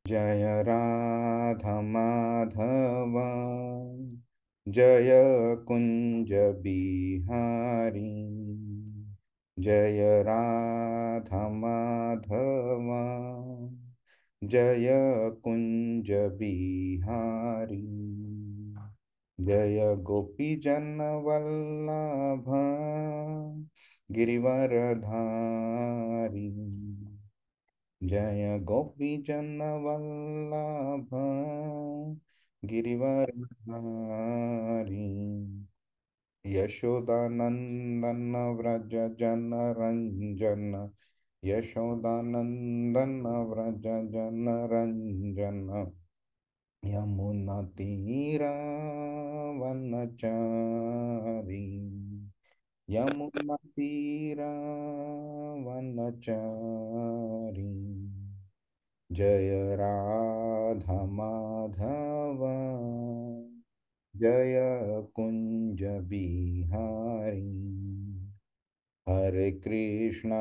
जय राधा माधव जय कुंज बिहारी। जय राधा माधव जय कुंज बिहारी। जय गोपी जन वल्लभ गिरिवरधारी। जय गोपी जन वल्लभ गिरिवरधारी। यशोदानंदन व्रज जन रंजन। यशोदानंदन व्रज जन रंजन। यमुना तीरा वनचारी। यमुना तीरा वनचारी। जय राधा माधव जय कुंज बिहारी। हरे कृष्ण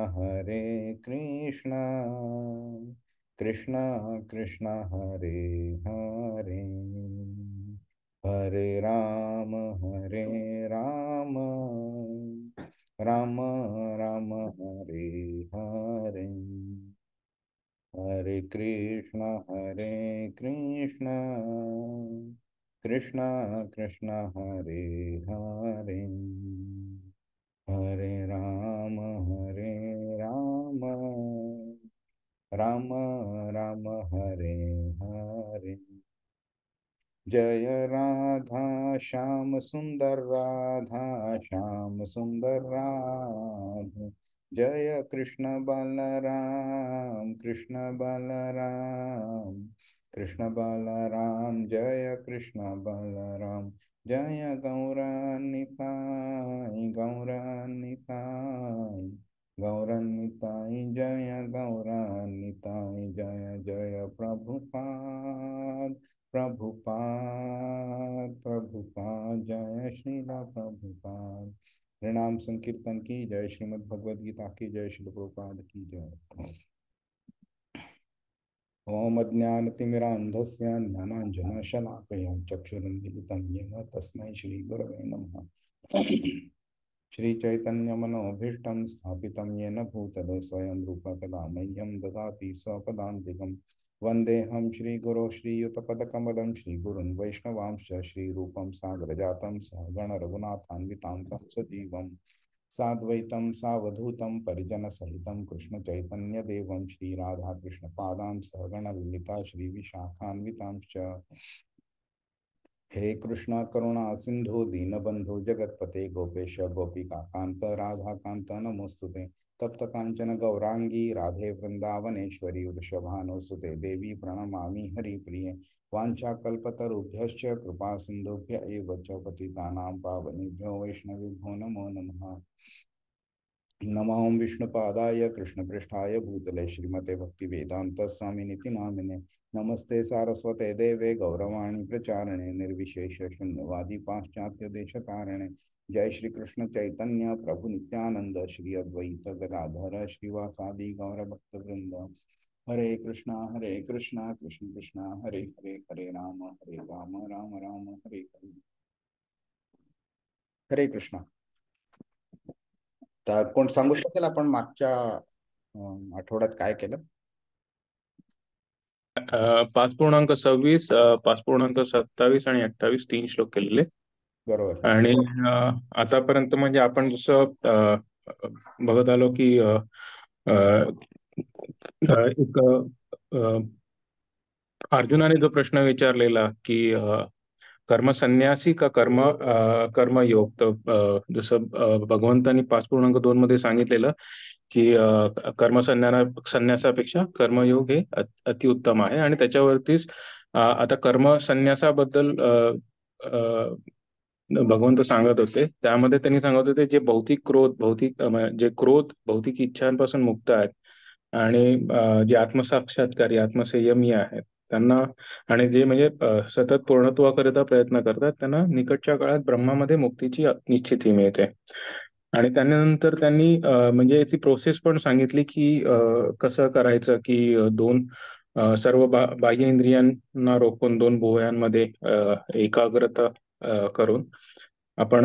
कृष्ण कृष्ण हरे हरे। हरे राम राम राम हरे हरे। हरे कृष्ण कृष्ण कृष्ण कृष्ण हरे हरे। हरे राम राम राम हरे हरे। जय राधा श्याम सुंदर राधा श्याम सुंदर राधा। जय कृष्ण बलराम कृष्ण बलराम। जय कृष्ण बलराम। जय गौरान्विताय जय गौरान्विताय। जय जय प्रभुपाद जय श्रीला प्रभुपाद। प्रणाम संकीर्तन की जय। श्रीमद् भगवद गीता की जय। श्रील प्रभुपाद की जय। ओम अज्ञानतिमिरान्धस्य ज्ञानाञ्जनशलाकया चक्षुरुन्मीलितं येन तस्मै श्रीगुरवे नमः। श्रीचैतन्यमनोभीष्टं स्थापितं येन भूतले स्वयं रूप कदा मह्यं ददाति स्वपदान्तिकं। वन्देऽहं श्रीगुरो श्रीयुतपदकमलं श्रीगुरुन् वैष्णवांश्च श्रीरूपं साग्रजातं सहगण रघुनाथान्वितां तं सजीवम् साद्वैतं सावधूतं परिजनसहितं कृष्णचैतन्यदेवं श्रीराधाकृष्णपादान् सहगण ललिता श्रीविशाखान्वितांश्च। हे कृष्ण करुणा सिंधु दीनबंधु जगतपते गोपेश गोपिका कांत राधा कांत नमोस्तुते। तप्त कांचन गौरांगी राधे वृंदावनेश्वरी वृषभानुसुते देवी प्रणमामि हरिप्रिये। वाञ्छाकल्पतरुभ्यश्च कृपा सिंधुभ्य एव च पतितानां पावनेभ्यो वैष्णवेभ्यो नमो नमः। नमो विष्णुपादाय कृष्णपृष्ठाय भूतले श्रीमते भक्तिवेदांत स्वामिनिति नामिने। नमस्ते सारस्वते देवे गौरवाणी प्रचारणे निर्विशेष शून्यवादी पाश्चात्य देशतारिणे। जय श्री कृष्ण चैतन्य प्रभु नित्यानंद श्री अद्वैत गदाधर श्रीवासादि गौर भक्त वृंद। हरे कृष्णा कृष्ण कृष्ण हरे हरे। हरे राम राम राम हरे हरे। हरे कृष्णा। तर कोण सांगू शकेल आपण मागच्या आठवड्यात काय केलं? 5.26, 5.27 आणि 28 3 श्लोक केलेले. बरोबर. आणि आतापर्यंत म्हणजे आपण जसं बघत आलो की एक अर्जुनाने जो प्रश्न विचारलेला की कर्मसन्यासी का कर्मयोग, तर जसं भगवंतानी 5.2 मध्ये सांगितलेलं की संन्यासापेक्षा कर्मयोग हे अतिउत्तम आहे. आणि त्याच्यावरतीच आता कर्मसन्यासाबद्दल भगवंत सांगत होते. त्यामध्ये त्यांनी सांगत होते जे जे क्रोध भौतिक इच्छांपासून मुक्त आहेत आणि जे आत्मसाक्षात्कारी आत्मसंयमी आहेत त्यांना, आणि जे म्हणजे सतत पूर्णत्वाकरिता प्रयत्न करतात त्यांना निकटच्या काळात ब्रह्मामध्ये मुक्तीची निश्चिती मिळते. आणि त्यानंतर त्यांनी म्हणजे ती प्रोसेस पण सांगितली की कसं करायचं की दोन सर्व बाह्य इंद्रियांना रोखून दोन भुवयांमध्ये एकाग्रता करून आपण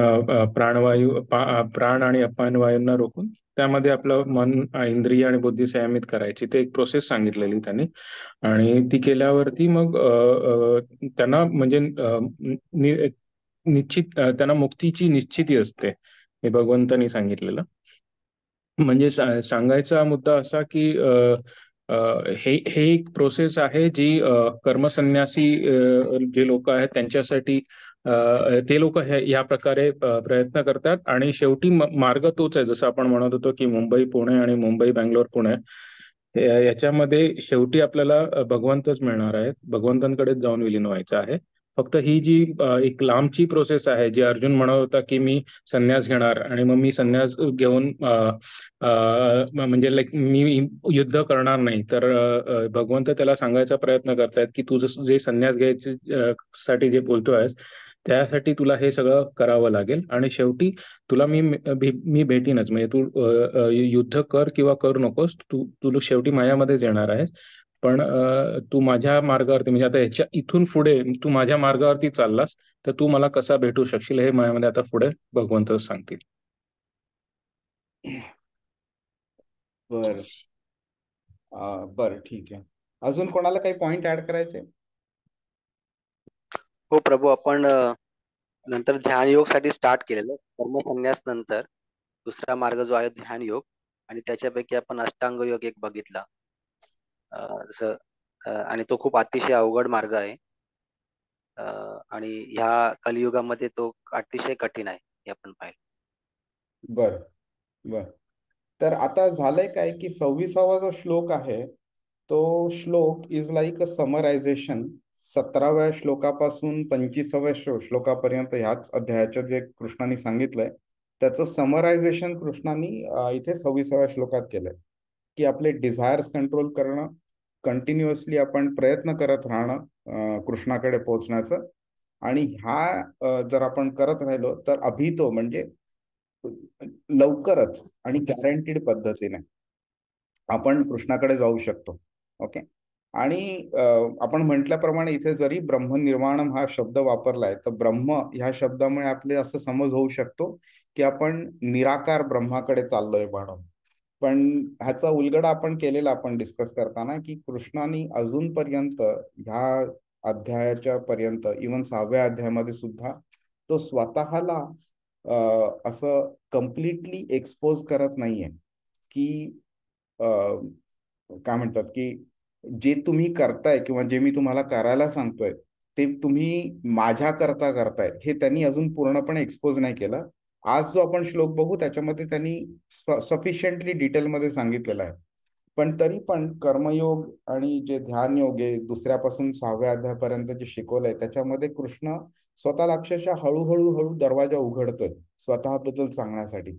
प्राण आणि अपान वायूंना रोखून त्यामध्ये आपलं मन, इंद्रिय आणि बुद्धी संयमित करायची. ते एक प्रोसेस सांगितलेली त्यांनी. आणि ती केल्यावरती मग त्यांना म्हणजे निश्चित त्यांना मुक्तीची निश्चिती असते, हे भगवंतांनी सांगितलेलं. म्हणजे सांगायचा मुद्दा असा की हे हे एक प्रोसेस आहे जी कर्मसन्यासी जे लोक आहेत त्यांच्यासाठी ते लोक या प्रकारे प्रयत्न करतात आणि शेवटी मार्ग तोच आहे. जसं आपण म्हणत होतो की मुंबई पुणे आणि मुंबई बेंगलोर पुणे याच्यामध्ये शेवटी आपल्याला भगवंतच मिळणार आहेत, भगवंतांकडे जाऊन विलीन व्हायचं आहे. फक्त ही जी एक लांबची प्रोसेस आहे, जी अर्जुन म्हणत होता की मी संन्यास घेणार आणि मग मी संन्यास घेऊन म्हणजे लाईक मी युद्ध करणार नाही, तर भगवंत त्याला सांगायचा प्रयत्न करतायत की तू जे संन्यास घ्यायचे साठी जे बोलतोयस त्यासाठी तुला हे सगळं करावं लागेल आणि शेवटी तुला मी भेटीनच. म्हणजे तू युद्ध कर किंवा करू नकोस, तू शेवटी माझ्यामध्येच येणार आहेस. पण तू माझ्या मार्गावरती म्हणजे आता याच्या इथून पुढे तू माझ्या मार्गावरती चाललास तर तू मला कसा भेटू शकशील हे माझ्यामध्ये आता पुढे भगवंत सांगतील. बर बर ठीक आहे. अजून कोणाला काही पॉइंट ऍड करायचे? हो प्रभू, आपण नंतर ध्यान योग साठी स्टार्ट केलेलं. कर्मसन्यास नंतर दुसरा मार्ग जो आहे ध्यान योग, आणि त्याच्यापैकी आपण अष्टांग योग एक बघितला. जसं आणि तो खूप अतिशय अवघड मार्ग आहे आणि ह्या कलियुगामध्ये तो अतिशय कठीण आहे, हे आपण पाहिलं. बर बर. तर आता झालंय काय की 26वा जो श्लोक आहे तो श्लोक इज लाईक अ समरायझेशन. 17व्या श्लोकापासून 25व्या श्लोकापर्यंत ह्याच अध्यायाच्या जे कृष्णाने सांगितलंय त्याचं समरायझेशन कृष्णाने इथे 26व्या श्लोकात केलंय की आपले डिझायर्स कंट्रोल करणं, कंटिन्युअसली आपण प्रयत्न करत राहणं कृष्णाकडे पोहोचण्याचं. आणि जर आपण करत राहिलो तर अभितो म्हणजे लवकरच आणि गॅरंटीड पद्धतीने आपण कृष्णाकडे जाऊ शकतो. ओके. आणि आपण म्हटल्याप्रमाणे इथे जरी ब्रह्मनिर्वाणम हा शब्द वापरलाय तर ब्रह्म ह्या शब्दामुळे आपले असं समज होऊ शकतो की आपण निराकार ब्रह्माकडे चाललोय म्हणून. पण ह्याचा उलगडा आपण केलेला आपण डिस्कस करताना की कृष्णाने अजूनपर्यंत ह्या अध्यायाच्या पर्यंत इवन 6व्या अध्यायामध्ये सुद्धा तो स्वतःला असं कम्प्लिटली एक्सपोज करत नाहीये की काय म्हणतात की जे तुम्ही करताय किंवा जे मी तुम्हाला करायला सांगतोय ते तुम्ही माझ्या करता करताय हे त्यांनी अजून पूर्णपणे एक्सपोज नाही केलं. आज जो आपण श्लोक बघू त्याच्यामध्ये त्यांनी सफिशियंटली डिटेलमध्ये सांगितलेलं आहे. पण तरी पण कर्मयोग आणि जे ध्यान योग आहे दुसऱ्यापासून 6व्या अध्यायापर्यंत जे शिकवलंय त्याच्यामध्ये कृष्ण स्वतःला अक्षरशः हळूहळू दरवाजा उघडतोय स्वतःबद्दल सांगण्यासाठी.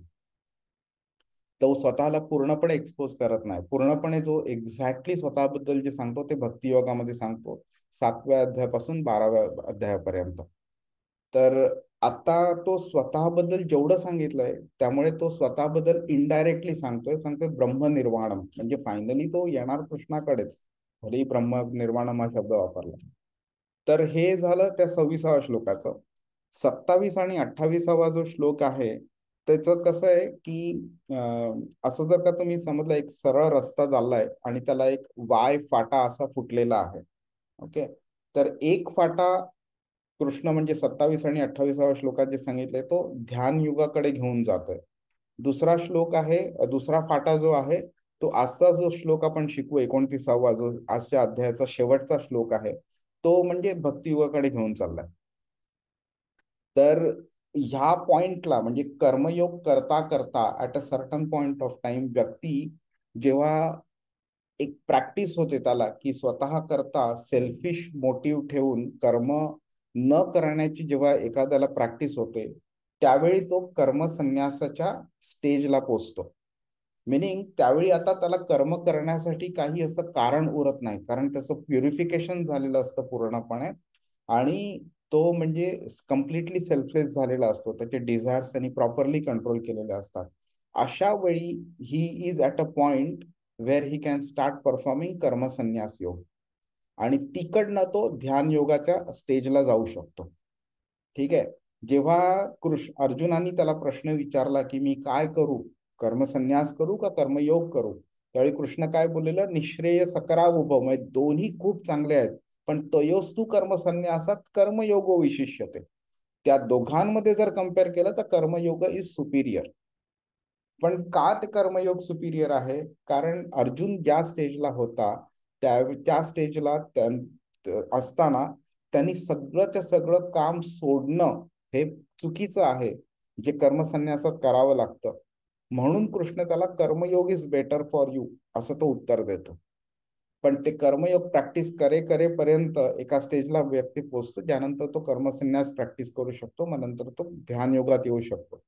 तो स्वतःला पूर्णपणे एक्सपोज करत नाही. पूर्णपणे जो एक्झॅक्टली स्वतःबद्दल जे सांगतो ते भक्तियोगामध्ये सांगतो 7व्या अध्यायापासून 12व्या अध्यायापर्यंत. तर आता तो स्वतःबद्दल जेवढं सांगितलंय त्यामुळे तो स्वतःबद्दल इनडायरेक्टली सांगतोय ब्रह्मनिर्वाणम म्हणजे फायनली तो येणार कृष्णाकडेच, भलेही ब्रह्मनिर्वाणम हा शब्द वापरला. तर हे झालं त्या 26व्या श्लोकाचं. 27 आणि 28वा जो श्लोक आहे त्याचं कसं आहे की असं जर का तुम्ही समजलं एक सरळ रस्ता चाललाय आणि त्याला एक वाय फाटा असा फुटलेला आहे. ओके. तर एक फाटा कृष्ण म्हणजे 27 आणि 28व्या श्लोकात जे सांगितलंय तो ध्यान युगाकडे घेऊन जातोय. दुसरा श्लोक आहे, दुसरा फाटा जो आहे तो आजचा जो श्लोक आपण शिकू 29वा जो आजच्या अध्यायाचा शेवटचा श्लोक आहे तो म्हणजे भक्तियुगाकडे घेऊन चाललाय. तर ह्या पॉइंटला म्हणजे कर्मयोग करता करता at a certain point of time व्यक्ती जेव्हा एक प्रॅक्टिस होते त्याला की स्वतः करता सेल्फिश मोटिव्ह ठेवून कर्म न करण्याची जेव्हा एखाद्याला प्रॅक्टिस होते त्यावेळी तो कर्मसन्यासाच्या स्टेजला पोचतो. मिनिंग त्यावेळी आता त्याला कर्म करण्यासाठी काही असं कारण उरत नाही कारण त्याचं प्युरिफिकेशन झालेलं असतं पूर्णपणे आणि तो म्हणजे कम्प्लिटली सेल्फलेस झालेला असतो. त्याचे डिझायर्स त्यांनी प्रॉपरली कंट्रोल केलेले असतात. अशा वेळी he is at a point where he can start performing Karmasanyas yoga. आणि तिकडनं तो ध्यान योगाच्या स्टेजला जाऊ शकतो. ठीक आहे. जेव्हा अर्जुनाने त्याला प्रश्न विचारला की मी काय करू, कर्मसन्यास करू का कर्मयोग करू, त्यावेळी कृष्ण काय बोललेलं, निश्रेय सकरा उभव, म्हणजे दोन्ही खूप चांगले आहेत, पण तयोस्तु कर्मसन्यासात कर्मयोगो विशिष्यते. त्या दोघांमध्ये जर कम्पेअर केलं तर कर्मयोग इज सुपिरियर. पण का ते कर्मयोग सुपिरियर आहे? कारण अर्जुन ज्या स्टेजला होता त्या स्टेजला असताना त्यांनी सगळं सगळं काम सोडणं हे चुकीचं आहे, जे कर्मसन्यासात करावं लागतं. म्हणून कृष्ण त्याला कर्मयोग इज बेटर फॉर यू असं तो उत्तर देतो. पण ते कर्मयोग प्रॅक्टिस करेपर्यंत एका स्टेजला व्यक्ती पोहोचतो, ज्यानंतर तो कर्मसन्यास प्रॅक्टिस करू शकतो, मग नंतर तो ध्यान योगात येऊ शकतो.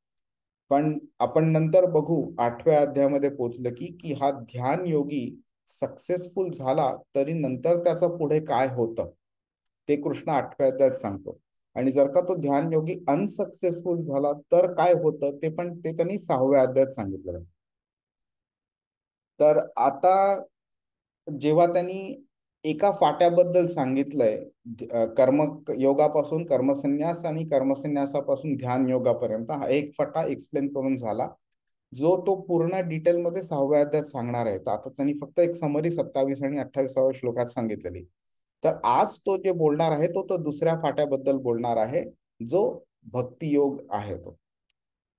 पण आपण नंतर बघू 8व्या अध्यायामध्ये पोहोचलं की हा ध्यान योगी सक्सेसफुल झाला तरी नंतर त्याचं पुढे काय होतं ते कृष्ण 8व्या अध्यायात सांगतो. आणि जर का तो ध्यान योगी अनसक्सेसफुल झाला तर काय होतं ते पण ते त्यांनी 6व्या अध्यायात सांगितलं. तर आता जेव्हा त्यांनी एका फाट्याबद्दल सांगितलंय, कर्म योगापासून कर्मसन्यास आणि कर्मसन्यासापासून ध्यान योगापर्यंत, हा एक फाटा एक्सप्लेन करून झाला, जो तो पूर्ण डिटेलमध्ये 6व्या अध्यायात सांगणार आहे. तर आता त्यांनी फक्त एक समरी 27 आणि 28व्या श्लोकात सांगितलेली. तर आज तो जे बोलणार आहे तो दुसऱ्या फाट्याबद्दल बोलणार आहे, जो भक्ती योग आहे तो.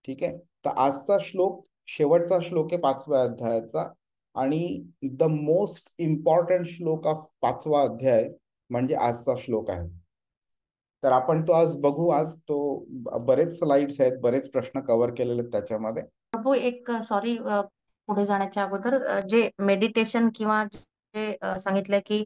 ठीक आहे. तर आजचा श्लोक शेवटचा श्लोक आहे 5व्या अध्यायाचा, आणि द मोस्ट इम्पॉर्टंट श्लोक ऑफ 5वा अध्याय म्हणजे आजचा श्लोक आहे. तर आपण तो आज बघू. आज तो बरेच स्लाइड्स आहेत, बरेच प्रश्न कव्हर केलेले आहेत त्याच्यामध्ये. प्रभू एक सॉरी, पुढे जाण्याच्या अगोदर जे मेडिटेशन किंवा जे सांगितलंय की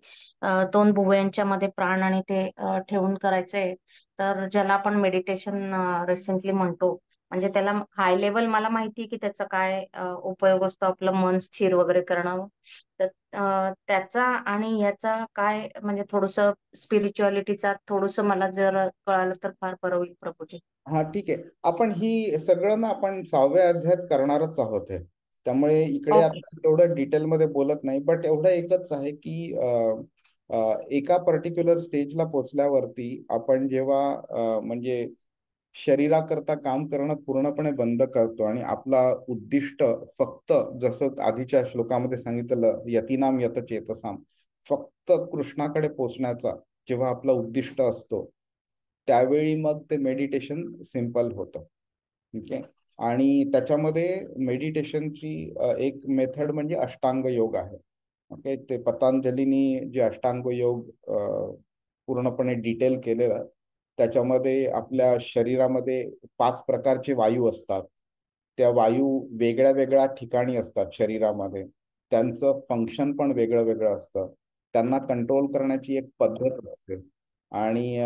2 भुवयांच्या मध्ये प्राण आणि ते ठेवून करायचंय, तर ज्याला आपण मेडिटेशन रिसेंटली म्हणतो, म्हणजे त्याला हाय लेवल मला माहिती आहे की त्याचा काय उपयोग असतो, आपलं मन स्थिर वगैरे करणं. तर त्याचा आणि ह्याचा काय म्हणजे थोडस स्पिरिच्युअलिटीचा थोडस मला जर कळालं तर फार बरं होईल प्रभूजी. हा ठीक आहे. आपण ही सगळं ना आपण 6व्या अध्यायात करणारच आहोत हे, त्यामुळे इकडे ओके. आता तेवढं डिटेलमध्ये बोलत नाही. बट एवढं एकच आहे की एका पर्टिक्युलर स्टेजला पोचल्यावरती आपण जेव्हा म्हणजे शरीराकरता काम करणं पूर्णपणे बंद करतो आणि आपला उद्दिष्ट फक्त, जसं आधीच्या श्लोकामध्ये सांगितलं, यतीनाम यत चेतसाम, फक्त कृष्णाकडे पोचण्याचा जेव्हा आपला उद्दिष्ट असतो त्यावेळी मग ते मेडिटेशन सिम्पल होतं. ठीक आहे. आणि त्याच्यामध्ये मेडिटेशनची एक मेथड म्हणजे अष्टांग योग आहे. ओके. ते पतंजलीनी जे अष्टांग योग पूर्णपणे डिटेल केलेलं, त्याच्यामध्ये आपल्या शरीरामध्ये 5 प्रकारचे वायू असतात. त्या वायू वेगळ्या वेगळ्या ठिकाणी असतात शरीरामध्ये, त्यांचं फंक्शन पण वेगळं वेगळं असतं. त्यांना कंट्रोल करण्याची एक पद्धत असते, आणि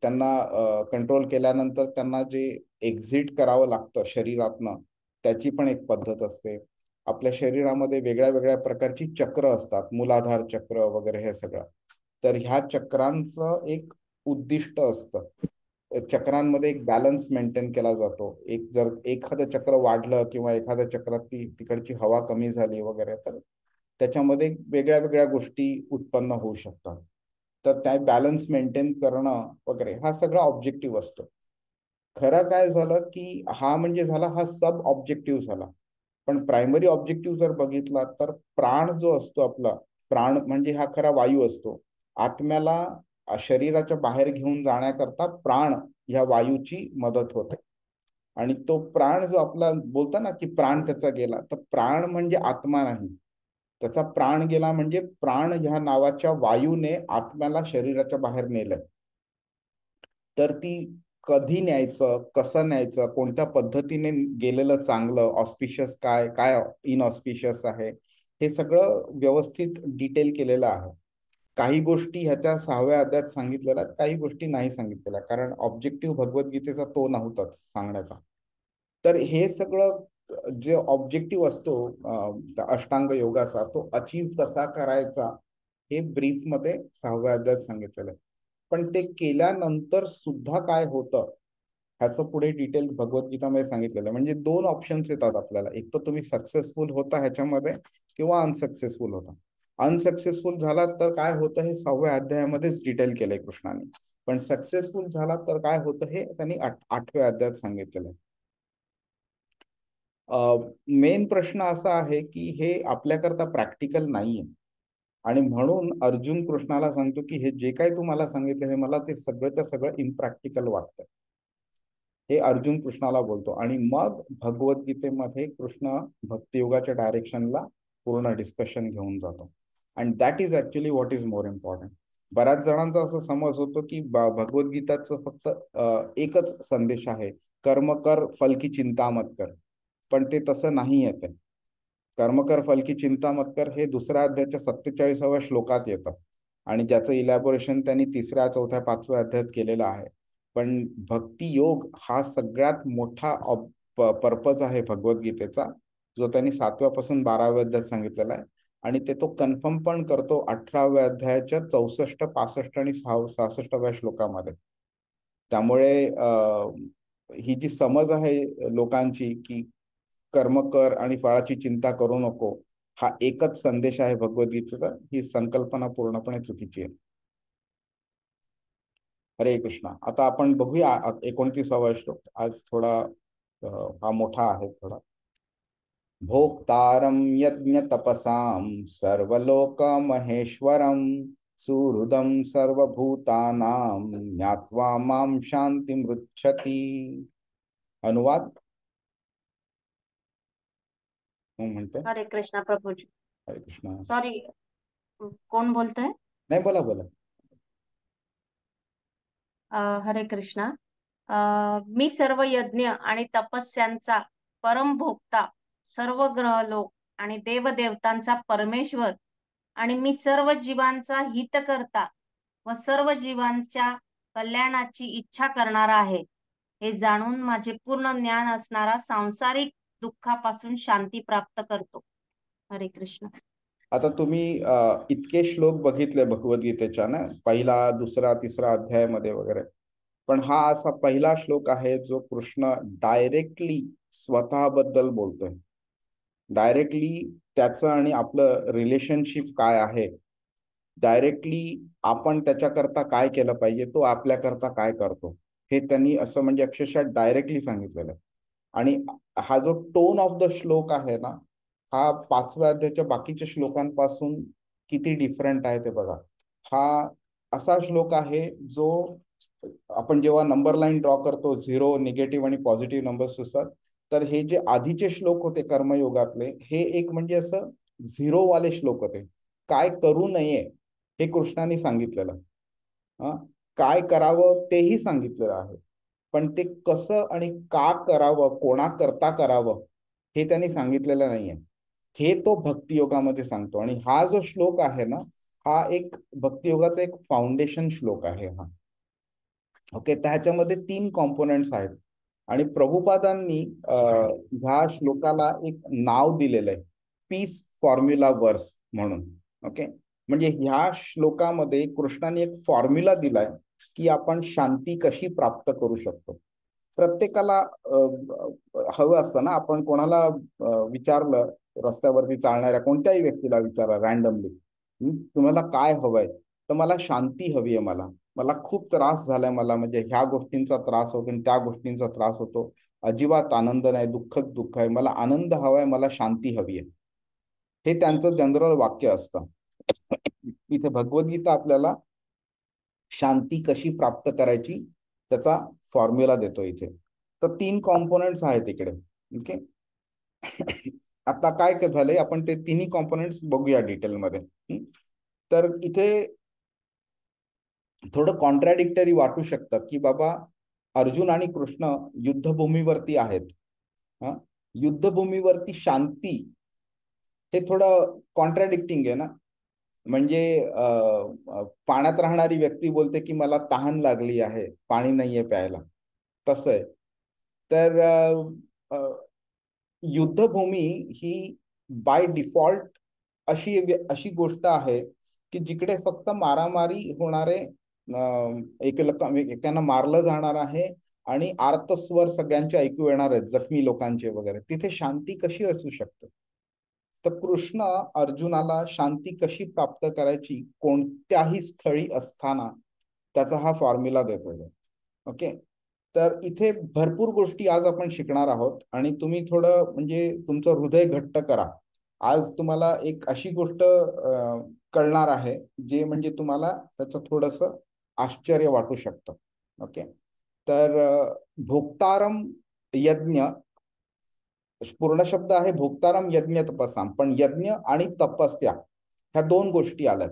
त्यांना कंट्रोल केल्यानंतर त्यांना जे एक्झिट करावं लागतं शरीरातनं, त्याची पण एक पद्धत असते. आपल्या शरीरामध्ये वेगळ्या वेगळ्या प्रकारची चक्र असतात, मूलाधार चक्र वगैरे हे सगळं. तर ह्या चक्रांचं एक उद्दिष्ट असतं. चक्रांमध्ये एक बॅलन्स मेंटेन केला जातो. जर एखादं चक्र वाढलं किंवा एखाद्या चक्रात तिकडची हवा कमी झाली वगैरे, तर त्याच्यामध्ये वेगळ्या वेगळ्या गोष्टी उत्पन्न होऊ शकतात. तर त्या बॅलन्स मेंटेन करणं वगैरे हा सगळा ऑब्जेक्टिव्ह असतो. खरं काय झालं की हा म्हणजे झाला हा सब ऑब्जेक्टिव्ह झाला. पण प्रायमरी ऑब्जेक्टिव्ह जर बघितला तर प्राण जो असतो आपला, प्राण म्हणजे हा खरा वायू असतो. आत्म्याला शरीराच्या बाहेर घेऊन जाण्याकरता प्राण ह्या वायूची मदत होते. आणि तो प्राण जो आपला बोलता ना की प्राण त्याचा गेला, तर प्राण म्हणजे आत्मा नाही. त्याचा प्राण गेला म्हणजे प्राण ह्या नावाच्या वायूने आत्म्याला शरीराच्या बाहेर नेलं. तर ती कधी न्यायचं, कसं न्यायचं, कोणत्या पद्धतीने गेलेलं चांगलं, ऑस्पिशियस काय काय इनऑस्पिशियस आहे, हे सगळं व्यवस्थित डिटेल केलेलं आहे. काही गोष्टी ह्याच्या 6व्या अध्यायात सांगितलेल्या, काही गोष्टी नाही सांगितलेल्या, कारण ऑब्जेक्टिव्ह भगवद्गीतेचा तो नव्हताच सांगण्याचा. तर हे सगळं जे ऑब्जेक्टिव्ह असतो अष्टांग योगाचा, तो अचीव कसा करायचा हे ब्रीफ मध्ये 6व्या अध्यायात सांगितलेलं आहे. पण ते केल्यानंतर सुद्धा काय होतं ह्याचं पुढे डिटेल भगवद्गीतामध्ये सांगितलेलं आहे. म्हणजे 2 ऑप्शन्स येतात आपल्याला, एक तर तुम्ही सक्सेसफुल होता ह्याच्यामध्ये किंवा अनसक्सेसफुल होता. अनसक्सेसफुल झाला तर काय होतं हे 6व्या अध्यायामध्येच डिटेल केलंय कृष्णाने, पण सक्सेसफुल झाला तर काय होतं हे त्यांनी 8व्या अध्यायात सांगितलेलं आहे. मेन प्रश्न असा आहे की हे आपल्याकरता प्रॅक्टिकल नाहीये, आणि म्हणून अर्जुन कृष्णाला सांगतो की हे जे काही तुम्हाला सांगितलं हे मला ते सगळं सगळं इम्प्रॅक्टिकल वाटतं. हे अर्जुन कृष्णाला बोलतो, आणि मग भगवद्गीतेमध्ये कृष्ण भक्तियोगाच्या डायरेक्शनला पूर्ण डिस्कशन घेऊन जातो. And that is actually what is more important. बऱ्याच जणांचा असं समज होतो की भगवद्गीताचं फक्त एकच संदेश आहे, कर्म कर फल की चिंता मत कर. पण ते तसं नाही येते. कर्म कर फल की चिंता मत कर हे 2ऱ्या अध्यायाच्या 47व्या श्लोकात येतं, आणि ज्याचं इलॅबोरेशन त्यांनी 3ऱ्या, 4थ्या, 5व्या अध्यायात केलेलं आहे. पण भक्ती योग हा सगळ्यात मोठा पर्पज आहे भगवद्गीतेचा, जो त्यांनी 7व्यापासून 12व्या अध्यायात सांगितलेला आहे. आणि ते तो कन्फर्म पण करतो 18व्या अध्यायाच्या 64, 65 आणि 66व्या श्लोकामध्ये. त्यामुळे ही जी समज आहे लोकांची की कर्म कर आणि फळाची चिंता करू नको, हा एकच संदेश आहे भगवद्गीतेचा, ही संकल्पना पूर्णपणे चुकीची आहे. हरे कृष्णा. आता आपण बघूया 29वा श्लोक. आज थोडा हा मोठा आहे थोडा. भोक्तारं यज्ञ तपसां सर्वलोक महेश्वरं सुहृदं सर्वभूतानां ज्ञात्वा मां शान्तिमृच्छति. अनुवाद म्हणते. हरे कृष्णा प्रभूजी. हरे कृष्णा. सॉरी, कोण बोलतंय? नाही, बोला बोला. हरे कृष्णा. मी सर्व यज्ञ आणि तपस्यांचा परमभोक्ता, सर्व ग्रहलोक आणि देवदेवतांचा परमेश्वर, आणि मी सर्व जीवांचा हितकर्ता व सर्व जीवांच्या कल्याणाची इच्छा करणारा आहे, हे जाणून माझे पूर्ण ज्ञान असणारा सांसारिक दुःखापासून शांती प्राप्त करतो. हरे कृष्ण. आता तुम्ही इतके श्लोक बघितले भगवद्गीतेच्या ना, 1, 2, 3 अध्यायामध्ये वगैरे, पण हा असा पहिला श्लोक आहे जो कृष्ण डायरेक्टली स्वतःबद्दल बोलतोय. डायरेक्टली त्याचं आणि आपलं रिलेशनशिप काय आहे, डायरेक्टली आपण त्याच्याकरता काय केलं पाहिजे, तो आपल्याकरता काय करतो, हे त्यांनी असं म्हणजे अक्षरशः डायरेक्टली सांगितलेलं आहे. आणि हा जो टोन ऑफ द श्लोक आहे ना, हा 5व्या अध्यायाच्या बाकीच्या श्लोकांपासून किती डिफरंट आहे ते बघा. हा असा श्लोक आहे जो आपण जेव्हा नंबर लाईन ड्रॉ करतो, 0, निगेटिव्ह आणि पॉझिटिव्ह नंबर्स असतात, तर हे जे आधीचे श्लोक होते कर्मयोगातले, हे एक म्हणजे असं 0 वाले श्लोक होते. काय करू नये हे कृष्णाने सांगितलेलं, काय करावं तेही सांगितलेलं आहे, पण ते कसं आणि का करावं, कोणाकरता करावं हे त्यांनी सांगितलेलं नाहीये. हे तो भक्तियोगामध्ये सांगतो. आणि हा जो श्लोक आहे ना, हा एक भक्तियोगाचा एक फाउंडेशन श्लोक आहे हा. ओके, त्याच्यामध्ये 3 कॉम्पोनंट्स आहेत, आणि प्रभुपादांनी ह्या श्लोकाला एक नाव दिलेलं आहे, पीस फॉर्म्युला वर्स म्हणून. ओके, म्हणजे ह्या श्लोकामध्ये कृष्णाने एक फॉर्म्युला दिलाय की आपण शांती कशी प्राप्त करू शकतो. प्रत्येकाला हवं असतं ना, आपण कोणाला विचारलं, रस्त्यावरती चालणाऱ्या कोणत्याही व्यक्तीला विचारलं रॅन्डमली, तुम्हाला काय हवंय, तर मला शांती हवी आहे, मला खूप त्रास झालाय, मला म्हणजे ह्या गोष्टींचा त्रास होतो त्या गोष्टींचा त्रास होतो, अजिबात आनंद नाही, दुःख आहे, मला आनंद हवाय, मला शांती हवी आहे. हे त्यांचं जनरल वाक्य असतं. इथे भगवद्गीता आपल्याला शांती कशी प्राप्त करायची त्याचा फॉर्म्युला देतो इथे. तर 3 कॉम्पोनंट्स आहेत इकडे. ओके, आता काय झालंय, आपण ते 3ही कॉम्पोनंट्स बघूया डिटेलमध्ये. तर इथे थोडं कॉन्ट्राडिक्टरी वाटू शकतं की बाबा अर्जुन आणि कृष्ण युद्धभूमीवरती आहेत, युद्धभूमीवरती शांती, हे थोडं कॉन्ट्राडिक्टिंग आहे ना. म्हणजे पाण्यात राहणारी व्यक्ती बोलते की मला तहान लागली आहे, पाणी नाहीये प्यायला, तसं आहे. तर युद्धभूमी ही बाय डिफॉल्ट अशी गोष्ट आहे की जिकडे फक्त मारामारी होणारे, एकांना मारलं जाणार आहे आणि आर्तस्वर सगळ्यांचे ऐकू येणार आहेत, जखमी लोकांचे वगैरे, तिथे शांती कशी असू शकते. तर कृष्ण अर्जुनाला शांती कशी प्राप्त करायची कोणत्याही स्थळी असताना त्याचा हा फॉर्म्युला देतोय. ओके, तर इथे भरपूर गोष्टी आज आपण शिकणार आहोत आणि तुम्ही थोडं म्हणजे तुमचं हृदय घट्ट करा. आज तुम्हाला एक अशी गोष्ट कळणार आहे जे म्हणजे तुम्हाला त्याचं थोडस आश्चर्य वाटू शकतं. ओके, तर भोक्तारम यज्ञ, पूर्ण शब्द आहे भोक्तारम यज्ञ तपसाम, पण यज्ञ आणि तपस्या ह्या दोन गोष्टी आल्यात.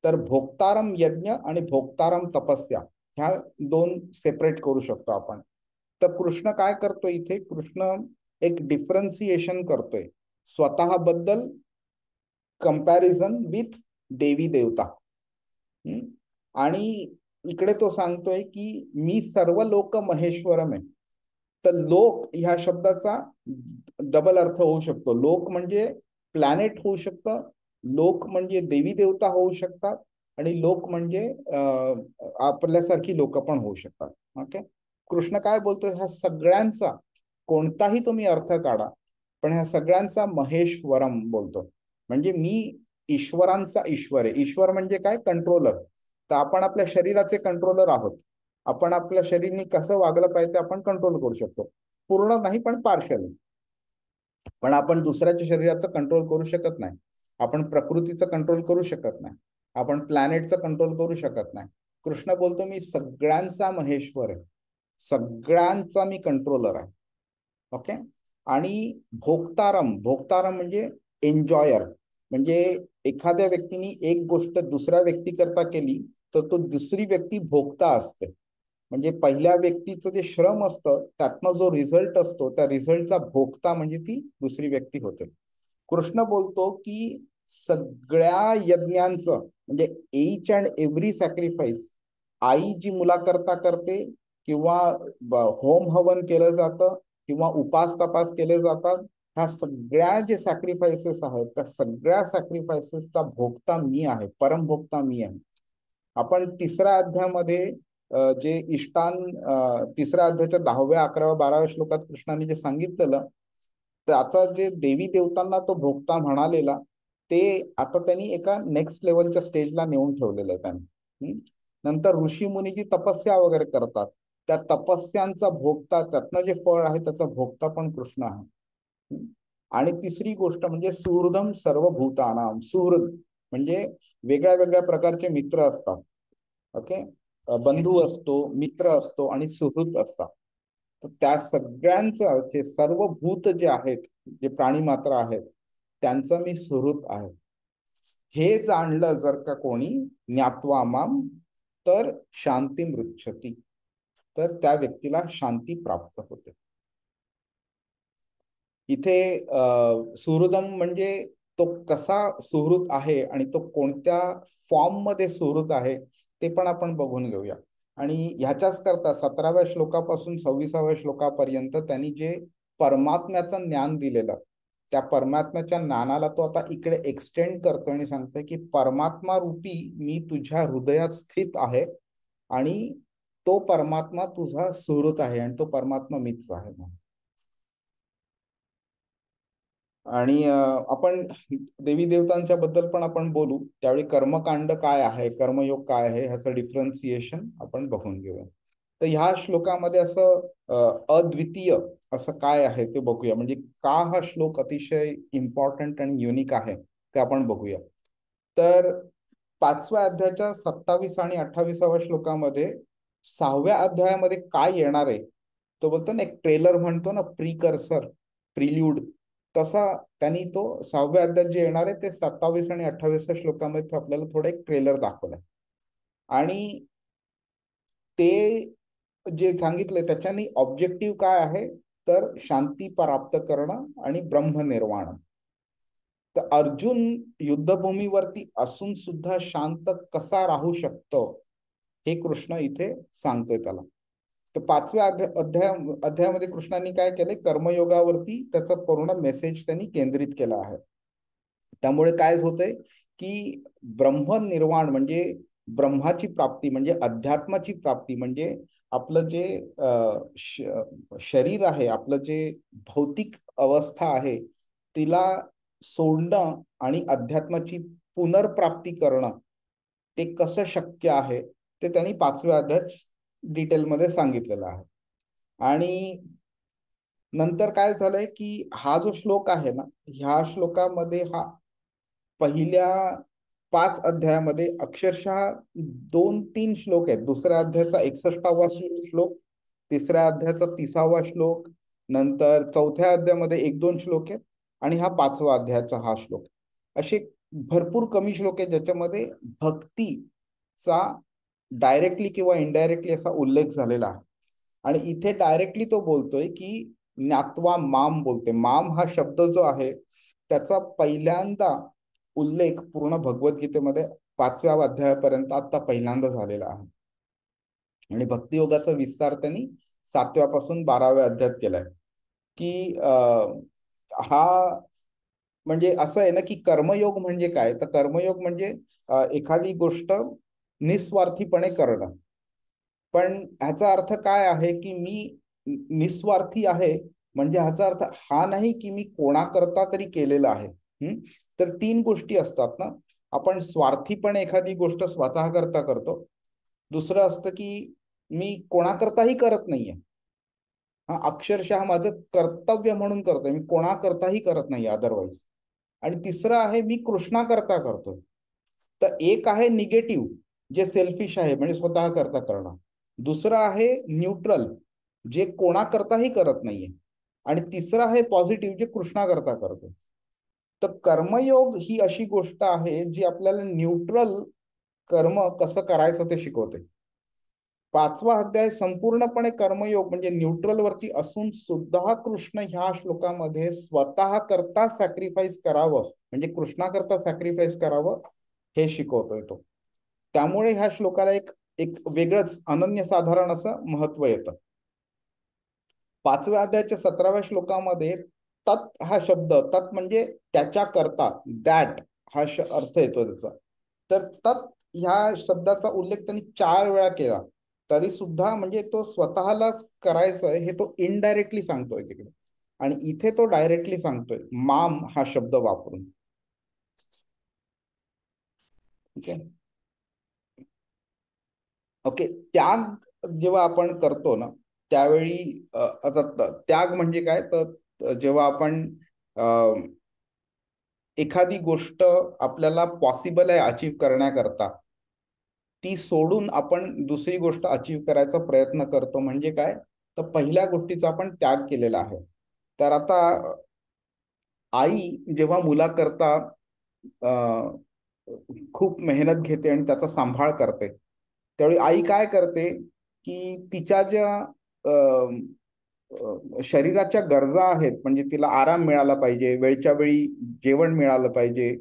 तर भोक्तारम यज्ञ आणि भोक्तारम तपस्या ह्या दोन सेपरेट करू शकतो आपण. तर कृष्ण काय करतोय इथे, कृष्ण एक डिफरन्सिएशन करतोय स्वतःबद्दल कंपॅरिझन विथ देवी देवता. आणि इकडे तो सांगतोय की मी सर्व लोक महेश्वरम आहे. तर लोक ह्या शब्दाचा डबल अर्थ होऊ शकतो. लोक म्हणजे प्लॅनेट होऊ शकतं, लोक म्हणजे देवी देवता होऊ शकतात, आणि लोक म्हणजे आपल्यासारखी लोक पण होऊ शकतात. ओके, कृष्ण काय बोलतोय, ह्या सगळ्यांचा कोणताही तुम्ही अर्थ काढा, पण ह्या सगळ्यांचा महेश्वरम बोलतो. म्हणजे मी ईश्वरांचा ईश्वर आहे. ईश्वर म्हणजे काय, कंट्रोलर. तर आपण आपल्या शरीराचे कंट्रोलर आहोत. आपण आपल्या शरीराने कसं वागलं पाहिजे आपण कंट्रोल करू शकतो, पूर्ण नाही पण पार्शल. पण आपण दुसऱ्याच्या शरीराचं कंट्रोल करू शकत नाही. आपण प्रकृतीचं कंट्रोल करू शकत नाही. आपण प्लॅनेटचं कंट्रोल करू शकत नाही. कृष्ण बोलतो मी सगळ्यांचा महेश्वर आहे, सगळ्यांचा मी कंट्रोलर आहे. ओके, आणि भोक्तारम, भोक्तारम म्हणजे एन्जॉयर. म्हणजे एखाद्या व्यक्तीने एक गोष्ट दुसऱ्या व्यक्ती करता केली तर तो दुसरी व्यक्ती भोगता असते. म्हणजे पहिल्या व्यक्तीचं जे श्रम असतं त्यातनं जो रिझल्ट असतो त्या रिझल्टचा भोगता म्हणजे ती दुसरी व्यक्ती होते. कृष्ण बोलतो की सगळ्या यज्ञांचं म्हणजे एच अँड एव्हरी सॅक्रिफाईस, आई जी मुलाकरता करते किंवा होम हवन केलं जातं किंवा उपास तपास केले जातात, ह्या सगळ्या जे सॅक्रिफायसेस आहेत त्या सगळ्या सॅक्रिफायसेसचा भोगता मी आहे, परमभोक्ता मी आहे. आपण तिसऱ्या अध्यायामध्ये जे इष्टान, तिसऱ्या अध्यायाच्या 10व्या 11व्या 12व्या श्लोकात कृष्णाने जे सांगितलेलं त्याचा जे देवी देवतांना तो भोगता म्हणालेला ते आता त्यांनी एका नेक्स्ट लेवलच्या स्टेजला नेऊन ठेवलेलं आहे त्यांनी. नंतर ऋषी मुनी जी तपस्या वगैरे करतात त्या तपस्यांचा भोगता, त्यातनं जे फळ आहे त्याचा भोगता पण कृष्ण आहे. आणि तिसरी गोष्ट म्हणजे सुहृदम सर्व भूतानाम. सुहृद म्हणजे वेगळ्या वेगळ्या प्रकारचे मित्र असतात. ओके, बंधू असतो, मित्र असतो आणि सुहृद असतात. तर त्या सगळ्यांचं जे सर्व भूत जे आहेत, जे प्राणी मात्र आहेत, त्यांचं मी सुहृद आहे. हे जाणलं जर का कोणी ज्ञात्वा माम तर शांती मृच्छती, तर त्या व्यक्तीला शांती प्राप्त होते. इथे सुहृदम म्हणजे तो कसा सुहृद आहे आणि तो कोणत्या फॉर्म मध्ये सुहृद आहे ते पण आपण बघून घेऊया. आणि ह्याच्याच करता 17व्या श्लोकापासून 26व्या श्लोकापर्यंत त्यांनी जे परमात्म्याचं ज्ञान दिलेलं त्या परमात्म्याच्या ज्ञानाला तो आता इकडे एक्सटेंड करतो आणि सांगतोय की परमात्मा रूपी मी तुझ्या हृदयात स्थित आहे आणि तो परमात्मा तुझा सुहृद आहे आणि तो परमात्मा मीच आहे. आणि आपण देवी देवतांच्या बद्दल पण आपण बोलू, त्यावेळी कर्मकांड काय आहे, कर्मयोग काय आहे, ह्याचं डिफरन्सिएशन आपण बघून घेऊया. तर ह्या श्लोकामध्ये असं अद्वितीय असं काय आहे ते बघूया. म्हणजे का हा श्लोक अतिशय इम्पॉर्टंट आणि युनिक आहे ते आपण बघूया. तर 5व्या अध्यायाच्या 27 आणि 28व्या श्लोकामध्ये 6व्या अध्यायामध्ये काय येणार आहे तो बोलतो ना, एक ट्रेलर म्हणतो ना, प्रीकर्सर, प्रिल्यूड, तसा त्यांनी तो 6व्या अध्यायात जे येणार आहे ते 27 आणि 28व्या श्लोकामध्ये आपल्याला थोडं एक ट्रेलर दाखवलाय. आणि ते जे सांगितलंय त्याच्याने ऑब्जेक्टिव्ह काय आहे तर शांती प्राप्त करणं आणि ब्रह्मनिर्वाण. तर अर्जुन युद्धभूमीवरती असून सुद्धा शांत कसा राहू शकतो हे कृष्ण इथे सांगतोय त्याला. तर 5व्या अध्यायामध्ये कृष्णाने काय केलंय, कर्मयोगावरती त्याचा पूर्ण मेसेज त्यांनी केंद्रित केला आहे. त्यामुळे काय होतंय की ब्रह्मनिर्वाण म्हणजे ब्रह्माची प्राप्ती, म्हणजे अध्यात्माची प्राप्ती, म्हणजे आपलं जे शरीर आहे, आपलं जे भौतिक अवस्था आहे तिला सोडणं आणि अध्यात्माची पुनर्प्राप्ती करणं ते कसं शक्य आहे ते त्यांनी 5व्या अध्यायात डिटेलमध्ये सांगितलेलं आहे. आणि नंतर काय झालंय की हा जो श्लोक आहे ना, ह्या श्लोकामध्ये हा पहिल्या 5 अध्यायामध्ये अक्षरशः 2-3 श्लोक आहेत. दुसऱ्या अध्यायाचा 61वा श्लोक, तिसऱ्या अध्यायाचा 30वा श्लोक, नंतर चौथ्या अध्यायामध्ये 1-2 श्लोक आहेत आणि हा 5वा अध्यायाचा हा श्लोक. असे भरपूर कमी श्लोक आहेत ज्याच्यामध्ये भक्तीचा डायरेक्टली किंवा इनडायरेक्टली असा उल्लेख झालेला आहे. आणि इथे डायरेक्टली तो बोलतोय की ज्ञात्वा माम बोलते. माम हा शब्द जो आहे त्याचा पहिल्यांदा उल्लेख पूर्ण भगवद्गीतेमध्ये 5व्या अध्यायापर्यंत आता पहिल्यांदा झालेला आहे. आणि भक्तियोगाचा विस्तार त्यांनी 7व्यापासून 12व्या अध्यायात केलाय. की हा म्हणजे असं आहे ना की कर्मयोग म्हणजे काय, तर कर्मयोग म्हणजे एखादी गोष्ट निस्वार्थीपणे करणं. पण ह्याचा अर्थ काय आहे की मी निस्वार्थी आहे म्हणजे ह्याचा अर्थ हा नाही की मी कोणाकरता तरी केलेलं आहे. तर 3 गोष्टी असतात ना. आपण स्वार्थीपणे एखादी गोष्ट स्वतः करता करतो. दुसरं असतं की मी कोणाकरताही करत नाहीये, हा अक्षरशः माझं कर्तव्य म्हणून करतोय, मी कोणाकरताही करत नाही अदरवाईज. आणि तिसरं आहे मी कृष्णाकरता करतोय. तर एक आहे निगेटिव्ह जे सेल्फिश आहे म्हणजे स्वतः करता करणं. दुसरं आहे न्यूट्रल जे कोणाकरताही करत नाहीये. आणि तिसरं आहे पॉझिटिव्ह जे कृष्णाकरता करतो. तर कर्मयोग ही अशी गोष्ट आहे जी आपल्याला न्यूट्रल कर्म कसं करायचं ते शिकवते. 5वा अध्याय संपूर्णपणे कर्मयोग म्हणजे न्यूट्रल वरती असून सुद्धा कृष्ण ह्या श्लोकामध्ये स्वतः करता सॅक्रिफाईस करावं म्हणजे कृष्णाकरता सॅक्रिफाईस करावं हे शिकवतोय तो. त्यामुळे ह्या श्लोकाला एक एक वेगळंच अनन्यसाधारण असं महत्व येतं. 5व्या अध्यायाच्या 17व्या श्लोकामध्ये तत् हा शब्द, तत् म्हणजे त्याच्या करता, दॅट हा अर्थ येतो त्याचा. तर तत् ह्या शब्दाचा उल्लेख त्यांनी 4 वेळा केला तरी सुद्धा म्हणजे तो स्वतःलाच करायचं हे तो इनडायरेक्टली सांगतोय तिकडे. आणि इथे तो डायरेक्टली सांगतोय माम हा शब्द वापरून. ठीक आहे. ओके. त्याग जेव्हा आपण करतो ना त्यावेळी आता त्याग म्हणजे काय, तर जेव्हा आपण एखादी गोष्ट आपल्याला पॉसिबल आहे अचीव करण्याकरता ती सोडून आपण दुसरी गोष्ट अचीव करायचा प्रयत्न करतो म्हणजे काय, तर पहिल्या गोष्टीचा आपण त्याग केलेला आहे. तर आता आई जेव्हा मुलाकरता खूप मेहनत घेते आणि त्याचा सांभाळ करते त्यावेळी आई काय करते की तिच्या ज्या शरीराच्या गरजा आहेत म्हणजे तिला आराम मिळाला पाहिजे, वेळच्या वेळी जेवण मिळालं पाहिजे,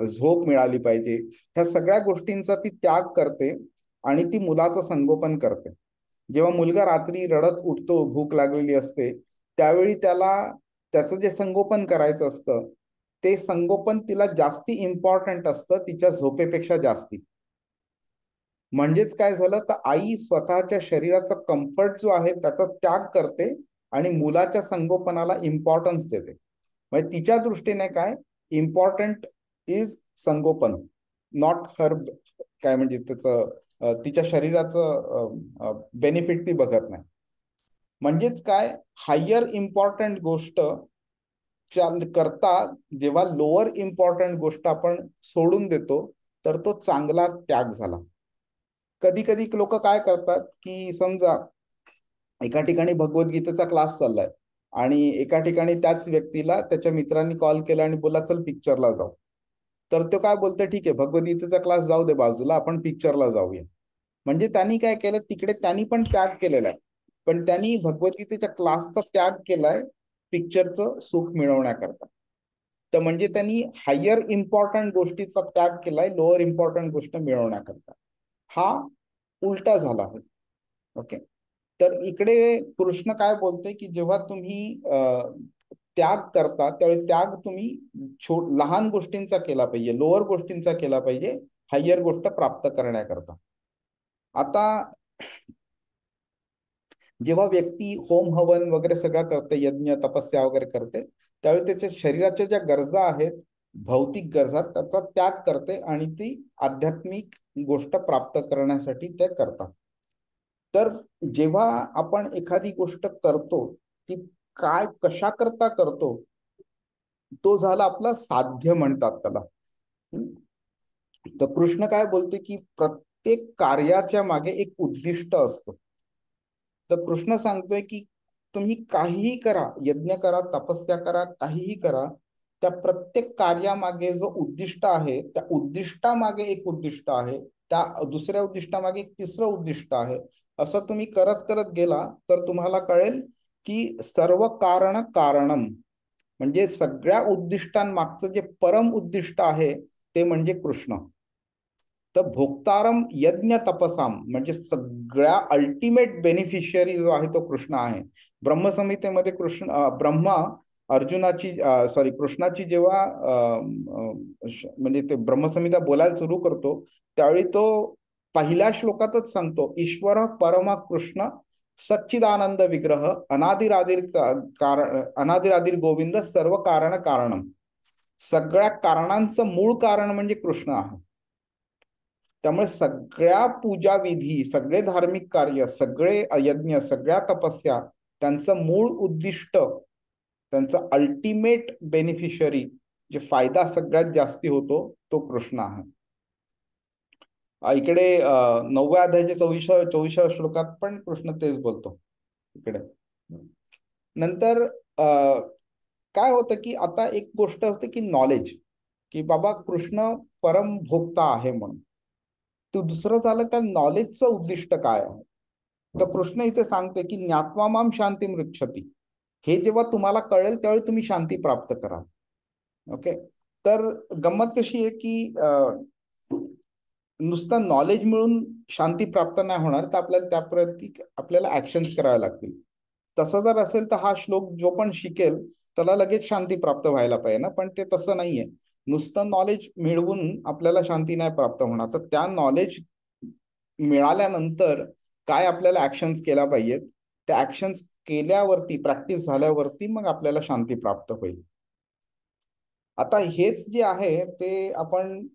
झोप मिळाली पाहिजे, ह्या सगळ्या गोष्टींचा ती त्याग करते आणि ती मुलाचं संगोपन करते. जेव्हा मुलगा रात्री रडत उठतो, भूक लागलेली असते, त्यावेळी त्याचं जे संगोपन करायचं असतं ते संगोपन तिला जास्ती इम्पॉर्टंट असतं तिच्या झोपेपेक्षा जास्ती. म्हणजेच काय झालं, तर आई स्वतःच्या शरीराचा कम्फर्ट जो आहे त्याचा त्याग करते आणि मुलाच्या संगोपनाला इम्पॉर्टन्स देते. म्हणजे तिच्या दृष्टीने काय इम्पॉर्टंट इज संगोपन, नॉट हर काय म्हणजे त्याचं तिच्या शरीराचं बेनिफिट ती बघत नाही. म्हणजेच काय हायर इम्पॉर्टंट गोष्ट करता जेव्हा लोअर इम्पॉर्टंट गोष्ट आपण सोडून देतो तर तो चांगला त्याग झाला. कधी कधी लोक काय करतात की समजा एका ठिकाणी भगवद्गीतेचा क्लास चाललाय आणि एका ठिकाणी त्याच व्यक्तीला त्याच्या मित्रांनी कॉल केला आणि बोला चल पिक्चरला जाऊ. तर तो काय बोलतो, ठीक आहे भगवद्गीतेचा क्लास जाऊ दे बाजूला, आपण पिक्चरला जाऊया. म्हणजे त्यांनी काय केलं, तिकडे त्यांनी पण त्याग केलेला आहे पण त्यांनी भगवद्गीतेच्या क्लासचा त्याग केलाय पिक्चरचं सुख मिळवण्याकरता. तर म्हणजे त्यांनी हायर इम्पॉर्टंट गोष्टीचा त्याग केलाय लोअर इम्पॉर्टंट गोष्ट मिळवण्याकरता. हा उलटा झाला आहे. ओके. तर इकडे कृष्ण काय बोलतोय की जेव्हा तुम्ही त्याग करता त्यावेळी त्याग तुम्ही लहान गोष्टींचा केला पाहिजे, लोअर गोष्टींचा केला पाहिजे हायर गोष्ट प्राप्त करण्याकरता. आता जेव्हा व्यक्ती होम हवन वगैरे सगळं करते, यज्ञ तपस्या वगैरे करते, त्यावेळी त्याच्या शरीराच्या ज्या गरजा आहेत, भौतिक गरजा, त्याचा त्याग करते आणि ती आध्यात्मिक गोष्ट प्राप्त करण्यासाठी ते करतात. तर जेव्हा आपण एखादी गोष्ट करतो ती काय कशा करता करतो, तो झाला आपला साध्य म्हणतात त्याला. तर कृष्ण काय बोलते की प्रत्येक कार्याच्या मागे एक उद्दिष्ट असतो. तर कृष्ण सांगतोय की तुम्ही काहीही करा, यज्ञ करा, तपस्या करा, काहीही करा, त्या प्रत्येक कार्यामागे जो उद्दिष्ट आहे, त्या उद्दिष्टामागे एक उद्दिष्ट आहे, त्या दुसऱ्या उद्दिष्टामागे एक तिसरं उद्दिष्ट आहे. असं तुम्ही करत करत गेला तर तुम्हाला कळेल की सर्व कारण कारणम, म्हणजे सगळ्या उद्दिष्टांमागचं जे परम उद्दिष्ट आहे ते म्हणजे कृष्ण. तर भोक्तारम यज्ञ तपसाम, म्हणजे सगळ्या अल्टिमेट बेनिफिशियरी जो आहे तो कृष्ण आहे. ब्रह्मसंहितेमध्ये ब्रह्मा अर्जुनाची कृष्णाची जेव्हा म्हणजे ते ब्रह्मसंहिता बोलायला सुरू करतो त्यावेळी तो पहिल्या श्लोकातच सांगतो, ईश्वर परम कृष्ण सच्चिदानंद विग्रह अनादिरादिर गोविंद सर्व कारण कारणम. सगळ्या कारणांचं मूळ कारण म्हणजे कृष्ण आहे. त्यामुळे सगळ्या पूजा विधी, सगळे धार्मिक कार्य, सगळे यज्ञ, सगळ्या तपस्या, त्यांचं मूळ उद्दिष्ट, त्यांचं अल्टिमेट बेनिफिशियरी, जे फायदा सगळ्यात जास्ती होतो तो कृष्ण आहे. इकडे 9व्या अध्यायाच्या 24व्या श्लोकात पण कृष्ण तेच बोलतो इकडे. नंतर काय होतं की आता एक गोष्ट होते की नॉलेज, की बाबा कृष्ण परम भोक्ता आहे म्हणून. तो दुसरं झालं त्या नॉलेजचं उद्दिष्ट काय आहे. तर कृष्ण इथे सांगते की ज्ञात्वा माम शांती मृच्छती, हे जेव्हा तुम्हाला कळेल त्यावेळी तुम्ही शांती प्राप्त कराल. ओके. तर गंमत कशी आहे की नुसतं नॉलेज मिळून शांती प्राप्त नाही होणार, तर आपल्याला त्याप्रती आपल्याला ऍक्शन्स करावे लागतील. तसं जर असेल तर हा श्लोक जो पण शिकेल त्याला लगेच शांती प्राप्त व्हायला पाहिजे ना, पण ते तसं नाहीये. नुसतं नॉलेज मिळवून आपल्याला शांती नाही प्राप्त होणार. तर त्या नॉलेज मिळाल्यानंतर काय आपल्याला ऍक्शन्स केल्या पाहिजेत, त्या ऍक्शन्स केल्यावरती, प्रॅक्टिस झाल्यावरती मग आपल्याला शांती प्राप्त होईल. आता हेच जे आहे ते आपण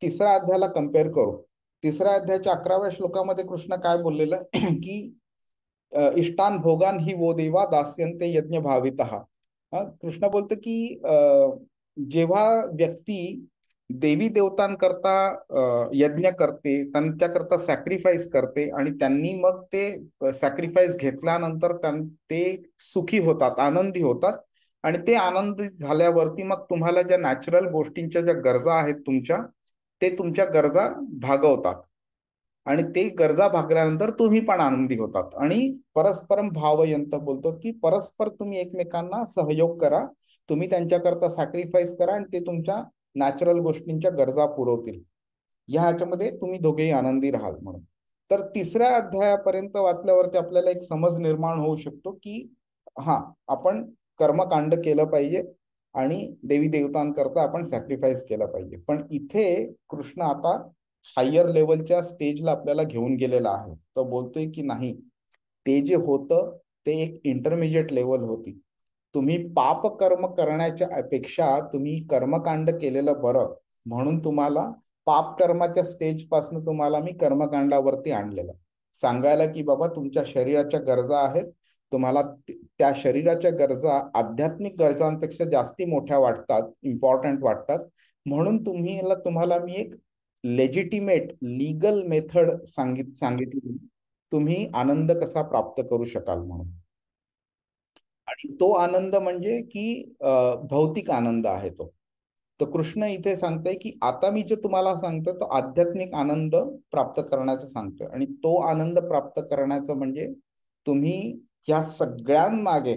तिसऱ्या अध्यायाला कम्पेअर करू. तिसऱ्या अध्यायाच्या 11व्या श्लोकामध्ये कृष्ण काय बोललेलं की इष्टान भोगान ही वो देवा दास्यन्ते यज्ञ भावितः. कृष्ण बोलतो की जेव्हा व्यक्ती देवी देवतांकरता यज्ञ करते, त्यांच्याकरता सॅक्रिफाईस करते आणि त्यांनी मग ते सॅक्रिफाईस घेतल्यानंतर ते सुखी होतात, आनंदी होतात. आणि ते आनंदी झाल्यावरती मग तुम्हाला ज्या नॅचरल गोष्टींच्या ज्या गरजा आहेत तुमच्या, ते तुमच्या गरजा भागवतात आणि ते गरजा भागल्यानंतर तुम्ही पण आनंदी होतात. आणि परस्परम भावयंत बोलतो की परस्पर तुम्ही एकमेकांना सहयोग करा, तुम्ही त्यांच्याकरता सॅक्रिफाईस करा आणि ते तुमच्या नॅचरल गोष्टींच्या गरजा पुरवतील. ह्याच्यामध्ये तुम्ही दोघेही आनंदी राहाल म्हणून. तर तिसऱ्या अध्यायापर्यंत वाचल्यावरती आपल्याला एक समज निर्माण होऊ शकतो की आपण कर्मकांड केलं पाहिजे आणि देवी देवतांकरता आपण सॅक्रिफाईस केलं पाहिजे. पण इथे कृष्ण आता हायर लेवलच्या स्टेजला आपल्याला घेऊन गेलेला आहे. तो बोलतोय की नाही, ते जे होतं ते एक इंटरमिजिएट लेवल होती. तुम्ही पाप कर्म करण्याच्या अपेक्षा तुम्ही कर्मकांड केलेलं बरं, म्हणून तुम्हाला पाप कर्माच्या स्टेज पासून तुम्हाला मी कर्मकांडावरती आणलेलं, सांगायला की बाबा तुमच्या शरीराच्या गरजा आहेत, तुम्हाला त्या शरीराच्या गरजा आध्यात्मिक गरजांपेक्षा जास्ती मोठ्या वाटतात, इम्पॉर्टंट वाटतात, म्हणून तुम्हाला मी एक लेजिटिमेट लीगल मेथड सांगितली, तुम्ही आनंद कसा प्राप्त करू शकाल म्हणून. आणि तो आनंद म्हणजे की भौतिक आनंद आहे तो. तर कृष्ण इथे सांगतोय की आता मी जे तुम्हाला सांगतोय तो आध्यात्मिक आनंद प्राप्त करण्याचं सांगतोय. आणि तो आनंद प्राप्त करण्याचं म्हणजे तुम्ही ह्या सगळ्यांमागे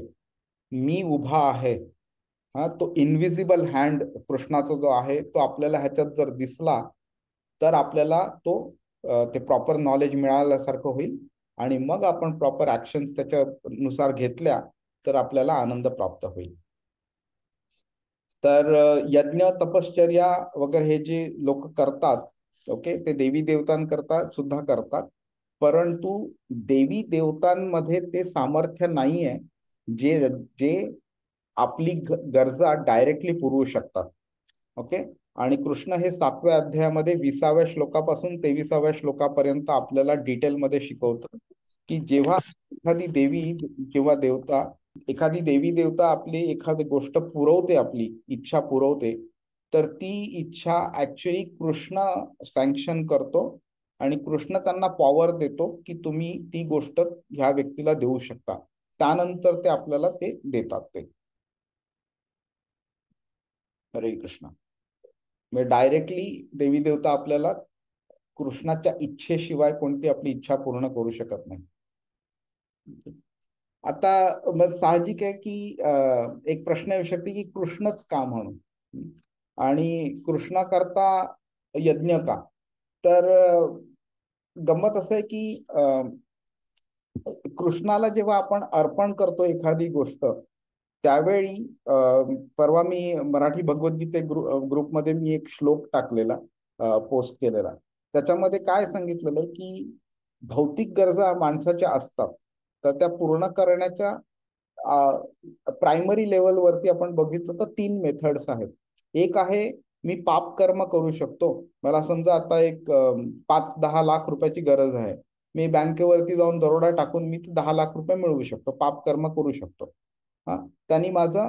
मी उभा आहे, तो इनविजिबल हँड कृष्णाचा जो आहे तो आपल्याला ह्याच्यात जर दिसला तर आपल्याला ते प्रॉपर नॉलेज मिळाल्यासारखं होईल आणि मग आपण प्रॉपर ऍक्शन्स त्याच्यानुसार घेतल्या तर आपल्याला आनंद प्राप्त होईल. तर यज्ञ तपश्चर्या वगैरे हे जे लोक करतात, ओके, ते देवी देवतांकरता सुद्धा करतात, परंतु देवी देवतांमध्ये ते सामर्थ्य नाहीये जे आपली गरजा डायरेक्टली पुरवू शकतात. ओके. आणि कृष्ण हे 7व्या अध्यायामध्ये 20व्या श्लोकापासून 23व्या श्लोकापर्यंत आपल्याला डिटेलमध्ये शिकवतं की जेव्हा एखादी देवी किंवा देवता एखादी देवी देवता आपली एखादी गोष्ट पुरवते, आपली इच्छा पुरवते, तर ती इच्छा ऍक्च्युली कृष्ण सँक्शन करतो आणि कृष्ण त्यांना पॉवर देतो की तुम्ही ती गोष्ट ह्या व्यक्तीला देऊ शकता. त्यानंतर ते आपल्याला ते देतात. ते हरे कृष्ण. म्हणजे डायरेक्टली देवी देवता आपल्याला कृष्णाच्या इच्छेशिवाय कोणती आपली इच्छा पूर्ण करू शकत नाही. आता मग साहजिक आहे की एक प्रश्न येऊ शकते की कृष्णच का म्हणून, आणि कृष्णाकरता यज्ञ का. तर गंमत असं आहे की कृष्णाला जेव्हा आपण अर्पण करतो एखादी गोष्ट, त्यावेळी परवा मी मराठी भगवद्गीते ग्रुपमध्ये मी एक श्लोक टाकलेला, पोस्ट केलेला. त्याच्यामध्ये काय सांगितलेलं आहे की भौतिक गरजा माणसाच्या असतात, तर त्या पूर्ण करण्याच्या प्रायमरी लेवलवरती आपण बघितलं तर 3 मेथड्स आहेत. एक आहे मी पाप कर्म करू शकतो. मला समजा आता एक 5-10 लाख रुपयाची गरज आहे, मी बँकेवरती जाऊन दरोडा टाकून मी 10 लाख रुपये मिळवू शकतो, पाप कर्म करू शकतो. हा, त्यांनी माझा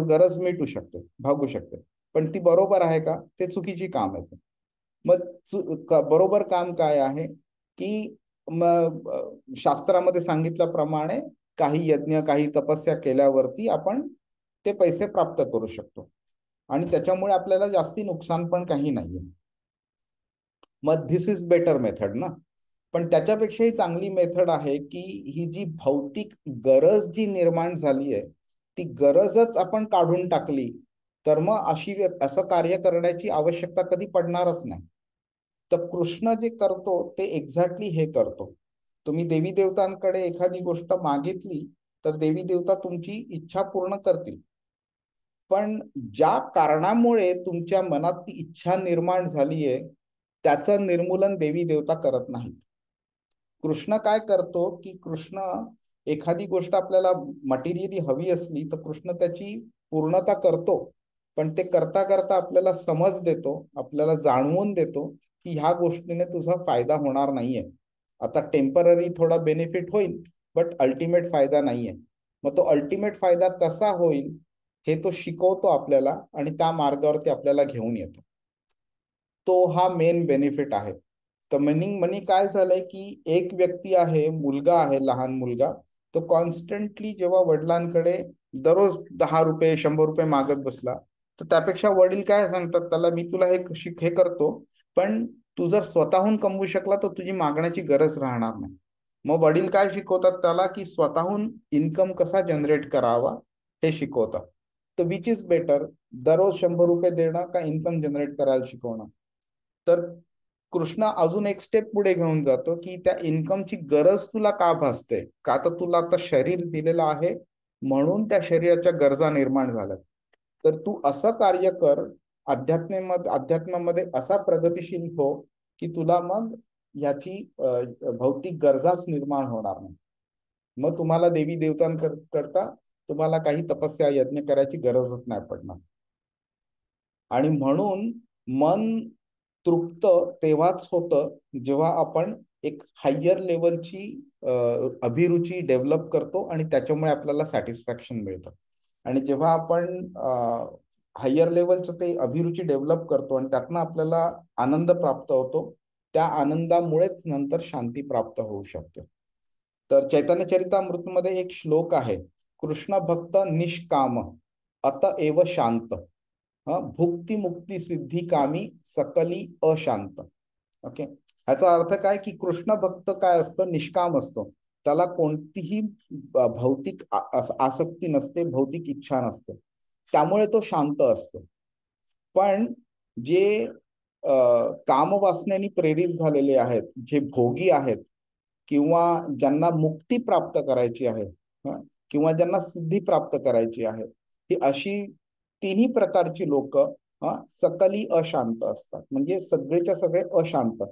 गरज मिटू शकते, भागू शकते. पण ती बरोबर आहे का? ते चुकीची काम आहे. मग बरोबर काम काय आहे की मग शास्त्रामध्ये सांगितल्याप्रमाणे काही यज्ञ काही तपस्या केल्यावरती आपण ते पैसे प्राप्त करू शकतो आणि त्याच्यामुळे आपल्याला जास्ती नुकसान पण काही नाहीये. मग धिस इज बेटर मेथड ना. पण त्याच्यापेक्षाही चांगली मेथड आहे की ही जी भौतिक गरज जी निर्माण झाली आहे, ती गरजच आपण काढून टाकली तर मग असं कार्य करण्याची आवश्यकता कधी पडणारच नाही. तर कृष्ण जे करतो ते एक्झॅक्टली हे करतो. तुम्ही देवी देवतांकडे एखादी गोष्ट मागितली तर देवी देवता तुमची इच्छा पूर्ण करतील, पण ज्या कारणामुळे तुमच्या मनात ती इच्छा निर्माण झाली आहे त्याचं निर्मूलन देवी देवता करत नाहीत. कृष्ण काय करतो की कृष्ण एखादी गोष्ट आपल्याला मटेरियली हवी असली तर कृष्ण त्याची पूर्णता करतो, पण ते करता करता आपल्याला समज देतो, आपल्याला जाणवून देतो की ह्या गोष्टीने तुझा फायदा होणार नाहीये. आता टेम्पररी थोडा बेनिफिट होईल, बट अल्टिमेट फायदा नाहीये. मग तो अल्टिमेट फायदा कसा होईल हे तो शिकवतो आपल्याला आणि त्या मार्गावरती आपल्याला घेऊन येतो. तो हा मेन बेनिफिट आहे. तर म्हणी काय झालंय की एक व्यक्ती आहे, मुलगा आहे, लहान मुलगा, तो कॉन्स्टंटली जेव्हा वडिलांकडे दररोज 10 रुपये 100 रुपये मागत बसला, तर त्यापेक्षा वडील काय सांगतात त्याला, मी तुला हे करतो, पण तू जर स्वतःहून कमवू शकला तर तुझी मागण्याची गरज राहणार नाही. मग वडील काय शिकवतात त्याला की स्वतःहून इन्कम कसा जनरेट करावा हे शिकवतात. तर विच इज बेटर, दररोज 100 रुपये देणं का इन्कम जनरेट करायला शिकवणं. तर कृष्ण अजून एक स्टेप पुढे घेऊन जातो की त्या इन्कमची गरज तुला का भासते, का तर तुला आता शरीर दिलेलं आहे म्हणून त्या शरीराच्या गरजा निर्माण झाल्यात. तर तू असं कार्य कर, अध्यात्मामध्ये असा प्रगतिशील हो की तुला मग याची भौतिक गरजाच निर्माण होणार नाही. मग तुम्हाला देवी देवतांकरता तुम्हाला काही तपस्या यज्ञ करायची गरजच नाही पडणार. आणि म्हणून मन तृप्त तेव्हाच होतं जेव्हा आपण एक हायर लेवलची अभिरुची डेव्हलप करतो आणि त्याच्यामुळे आपल्याला सॅटिस्फॅक्शन मिळतं. आणि जेव्हा आपण हायर लेवलचं ते अभिरुची डेव्हलप करतो आणि त्यातनं आपल्याला आनंद प्राप्त होतो, त्या आनंदामुळेच नंतर शांती प्राप्त होऊ शकते. तर चैतन्य चरितामृतमध्ये एक श्लोक आहे, कृष्ण भक्त निष्काम अतएव शांत, भुक्ती मुक्ती सिद्धी कामी सकली अशांत. ओके. ह्याचा अर्थ काय की कृष्ण भक्त काय असतं, निष्काम असतो, त्याला कोणतीही भौतिक आसक्ती नसते, भौतिक इच्छा नसते, त्यामुळे तो शांत असतो. पण जे कामवासनेने प्रेरित झालेले आहेत, जे भोगी आहेत, किंवा ज्यांना मुक्ती प्राप्त करायची आहे, किंवा ज्यांना सिद्धी प्राप्त करायची आहे, ही अशी तिन्ही प्रकारची लोक सकली अशांत असतात. म्हणजे सगळेच्या सगळे अशांत.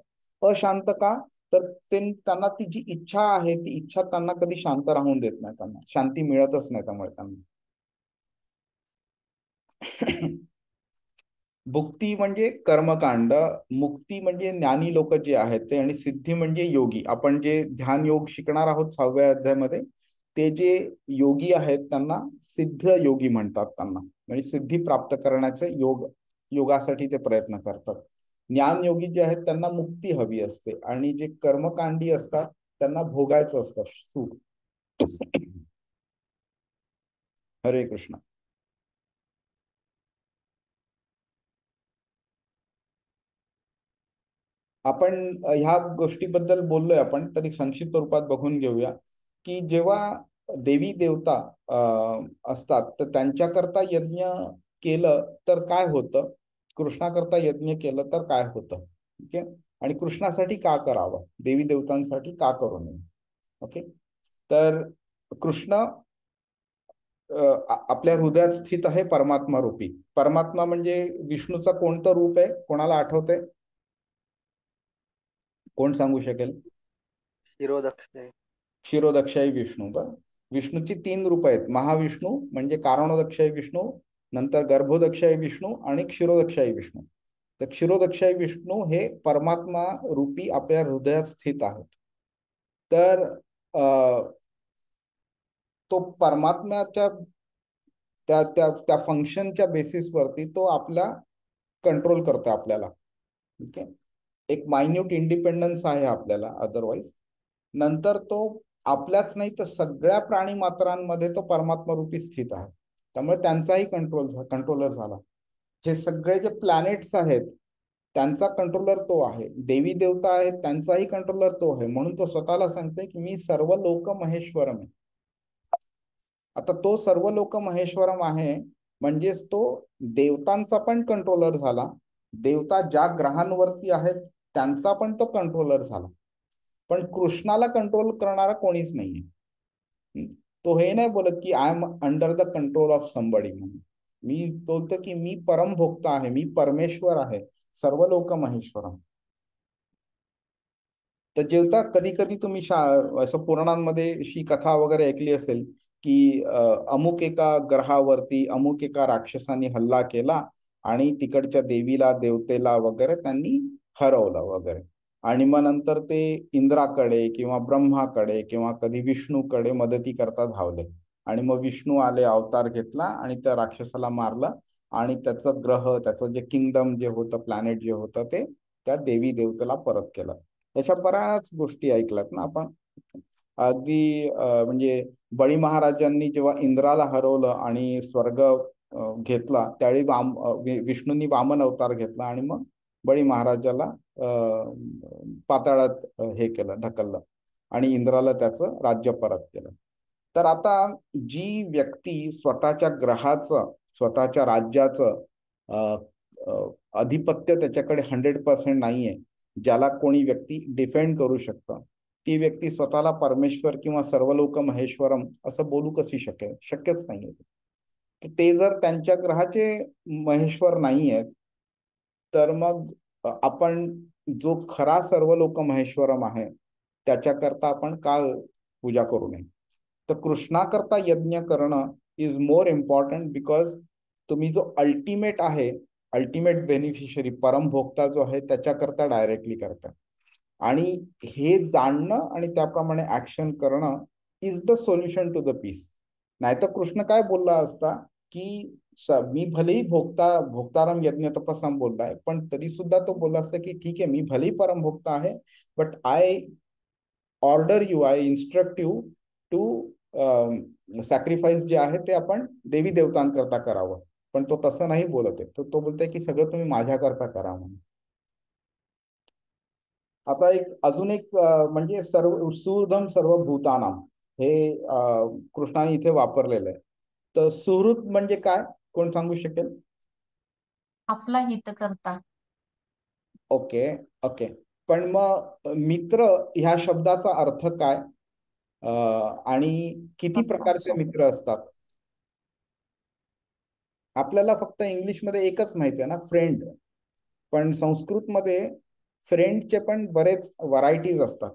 अशांत का तर त्यांना ती जी इच्छा आहे ती इच्छा त्यांना कधी शांत राहून देत नाही, त्यांना शांती मिळतच नाही त्यामुळे त्यांना. भुक्ती म्हणजे कर्मकांड, मुक्ती म्हणजे ज्ञानी लोक जे आहेत ते, आणि सिद्धी म्हणजे योगी. आपण जे ध्यान योग शिकणार आहोत 6व्या अध्यायामध्ये, ते जे योगी आहेत त्यांना सिद्ध योगी म्हणतात. त्यांना म्हणजे सिद्धी प्राप्त करण्याचे योगासाठी ते प्रयत्न करतात. ज्ञान योगी जे आहेत त्यांना मुक्ती हवी असते, आणि जे कर्मकांडी असतात त्यांना भोगायचं असतं सुख. हरे कृष्ण. आपण ह्या गोष्टीबद्दल बोललोय आपण, तरी संक्षिप्त रूपात बघून घेऊया की जेव्हा देवी देवता असतात तर त्यांच्याकरता यज्ञ केलं तर काय होतं, कृष्णाकरता यज्ञ केलं तर काय होतं. ठीक आहे. आणि कृष्णासाठी का करावं, देवी देवतांसाठी का करू नये. ओके. तर कृष्ण आपल्या हृदयात स्थित आहे परमात्मा रूपी. परमात्मा म्हणजे विष्णूचं कोणतं रूप आहे, कोणाला आठवतंय? कोण सांगू शकेल? शिरोदक्षिणे. क्षीरोदक्षाई विष्णू. बर. विष्णूची 3 रूप आहेत. महाविष्णू म्हणजे कारणोदक्षाई विष्णू, नंतर गर्भोदक्षाई विष्णू आणि क्षीरोदक्षाई विष्णू. तर क्षीरोदक्षाई विष्णू हे परमात्मा रूपी आपल्या हृदयात स्थित आहेत. तर तो परमात्म्याच्या त्या त्या त्या फंक्शनच्या बेसिसवरती तो आपला कंट्रोल करतो आपल्याला. ठीक आहे. एक मायन्यूट इंडिपेंडन्स आहे आपल्याला अदरवाईज. नंतर तो आपल्याच नाही तर सगळ्या प्राणी मात्रांमध्ये तो परमात्मा रूपी स्थित आहे, त्यामुळे त्यांचाही कंट्रोलर झाला. हे सगळे जे प्लॅनेट्स आहेत त्यांचा कंट्रोलर तो आहे. देवी देवता आहेत त्यांचाही कंट्रोलर तो आहे. म्हणून तो स्वतःला सांगते की मी सर्व लोक महेश्वरम आहे. आता तो सर्व लोक महेश्वरम आहे म्हणजेच तो देवतांचा पण कंट्रोलर झाला. देवता ज्या ग्रहांवरती आहेत त्यांचा पण तो कंट्रोलर झाला. पण कृष्णाला कंट्रोल करणारा कोणीच नाहीये. तो हे नाही बोलत की I am under the control of somebody म्हणून. मी बोलतो की मी परमभोक्ता आहे, मी परमेश्वर आहे, सर्व लोक महेश्वरम. तर जेवता कधी कधी तुम्ही असं पुराणांमध्ये अशी कथा वगैरे ऐकली असेल की अमुक एका ग्रहावरती अमुक एका राक्षसाने हल्ला केला आणि तिकडच्या देवीला देवतेला वगैरे त्यांनी हरवलं वगैरे, आणि मग नंतर ते इंद्राकडे किंवा ब्रह्माकडे किंवा कधी विष्णूकडे मदती करता धावले, आणि मग विष्णू आले, अवतार घेतला आणि त्या राक्षसाला मारलं, आणि त्याचं ग्रह, त्याचं जे किंगडम जे होतं, प्लॅनेट जे होतं, ते त्या देवी देवतेला परत केलं. त्याच्या बऱ्याच गोष्टी ऐकल्यात ना आपण. अगदी म्हणजे बळी महाराजांनी जेव्हा इंद्राला हरवलं आणि स्वर्ग घेतला त्यावेळी विष्णूंनी वामन अवतार घेतला आणि मग बळी महाराजाला पाताळात हे केलं, ढकललं, आणि इंद्राला त्याचं राज्य परत केलं. तर आता जी व्यक्ती स्वतःच्या ग्रहाचं, स्वतःच्या राज्याचं अधिपत्य त्याच्याकडे 100% नाहीये, ज्याला कोणी व्यक्ती डिफेंड करू शकतं, ती व्यक्ती स्वतःला परमेश्वर किंवा सर्व लोक महेश्वरम असं बोलू कशी शकेल? शक्यच नाहीये. ते जर त्यांच्या ग्रहाचे महेश्वर नाही आहेत तर मग आपण जो खरा सर्व लोक महेश्वरम आहे त्याच्याकरता आपण का पूजा करू नये. तर कृष्णाकरता यज्ञ करणं इज मोर इम्पॉर्टंट, बिकॉज तुम्ही जो अल्टिमेट आहे, अल्टिमेट बेनिफिशियरी परमभोक्ता जो आहे त्याच्याकरता डायरेक्टली करता. आणि हे जाणणं आणि त्याप्रमाणे ऍक्शन करणं is the solution to the peace. नाहीतर कृष्ण काय बोलला असता की मी भलेही भोक्ताराम यज्ञ तपस्याम बोललाय, पण तरी सुद्धा तो बोलला असता की ठीक आहे, मी भलेही परमभोक्ता आहे, but I order you, I instruct you to sacrifice जे आहे ते आपण देवी देवतांकरता करावं. पण तो तसं नाही बोलत आहे. तो बोलतोय की सगळं तुम्ही माझ्याकरता करा म्हणून. आता अजून एक म्हणजे सर्व सुहृदम सर्व भूतानाम हे कृष्णाने इथे वापरलेलं आहे. तर सुहृद म्हणजे काय, कोण सांगू शकेल? आपला हित करता. Okay okay. पण मग मित्र ह्या शब्दाचा अर्थ काय, आणि किती प्रकारचे मित्र असतात? आपल्याला फक्त इंग्लिशमध्ये एकच माहिती आहे ना, फ्रेंड. पण संस्कृतमध्ये फ्रेंडचे पण बरेच व्हरायटीज असतात.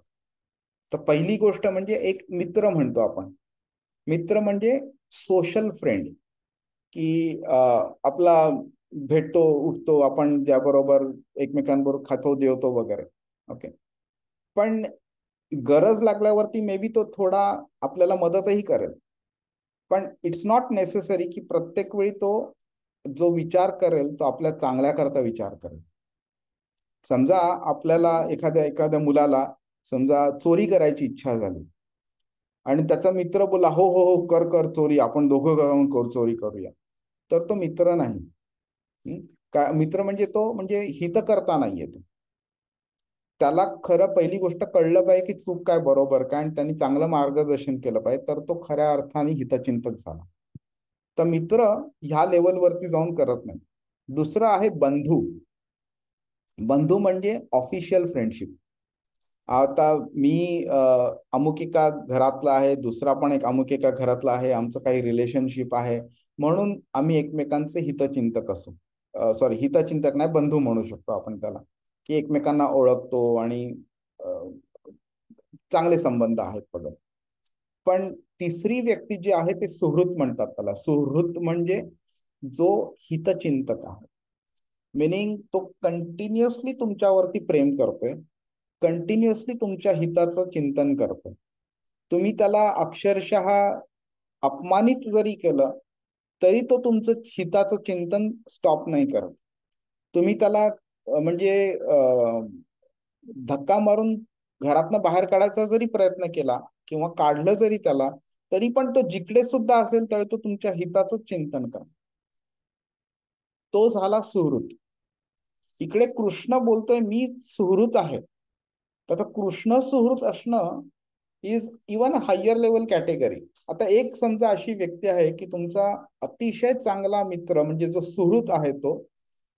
तर पहिली गोष्ट म्हणजे एक मित्र म्हणतो आपण. मित्र म्हणजे सोशल फ्रेंड. की आपला भेटतो उठतो आपण, ज्याबरोबर एकमेकांबरोबर खातो जेवतो वगैरे. ओके, पण गरज लागल्यावरती मे बी तो थोडा आपल्याला मदतही करेल, पण इट्स नॉट नेसेसरी की प्रत्येक वेळी तो जो विचार करेल तो आपल्या चांगल्याकरता विचार करेल. समजा आपल्याला एखाद्या एखाद्या मुलाला समजा चोरी करायची इच्छा झाली आणि त्याचा मित्र बोला हो हो हो कर कर चोरी, आपण दोघं जाऊन चोरी करूया, तर तो मित्र नाही. का मित्र म्हणजे तो म्हणजे हित करता नाहीये तो. त्याला खरं पहिली गोष्ट कळलं पाहिजे की चूक काय बरोबर काय, आणि त्यांनी चांगलं मार्गदर्शन केलं पाहिजे, तर तो खऱ्या अर्थाने हितचिंतक झाला. तर मित्र ह्या लेवलवरती जाऊन करत नाही. दुसरं आहे बंधू. बंधू म्हणजे ऑफिशियल फ्रेंडशिप. आता मी अमुक एका घरातला आहे, दुसरा पण एक अमुक एका घरातला आहे, आमचं काही रिलेशनशिप आहे, म्हणून आम्ही एकमेकांचे हितचिंतक असू. सॉरी, हितचिंतक नाही, बंधू म्हणू शकतो आपण त्याला, की एकमेकांना ओळखतो आणि चांगले संबंध आहेत वगैरे. पण तिसरी व्यक्ती जी आहे ते सुहृत म्हणतात त्याला. सुहृत म्हणजे जो हितचिंतक आहे, मिनिंग तो कंटिन्युअसली तुमच्यावरती प्रेम करतोय, कंटिन्युअसली तुमच्या हिताचं चिंतन करतोय. तुम्ही त्याला अक्षरशः अपमानित जरी केलं तरी तो तुमचं हिताचं चिंतन स्टॉप नाही करत. तुम्ही त्याला म्हणजे धक्का मारून घरातनं बाहेर काढायचा जरी प्रयत्न केला किंवा काढलं जरी त्याला, तरी पण तो जिकडे सुद्धा असेल त्यावेळी तो तुमच्या हिताचं चिंतन करा. तो झाला सुहृत. इकडे कृष्ण बोलतोय मी सुहृत आहे. तर कृष्ण सुहृत असणं is even higher level category. आता एक समजा अशी व्यक्ती आहे की तुमचा अतिशय चांगला मित्र म्हणजे जो सुहृत आहे तो,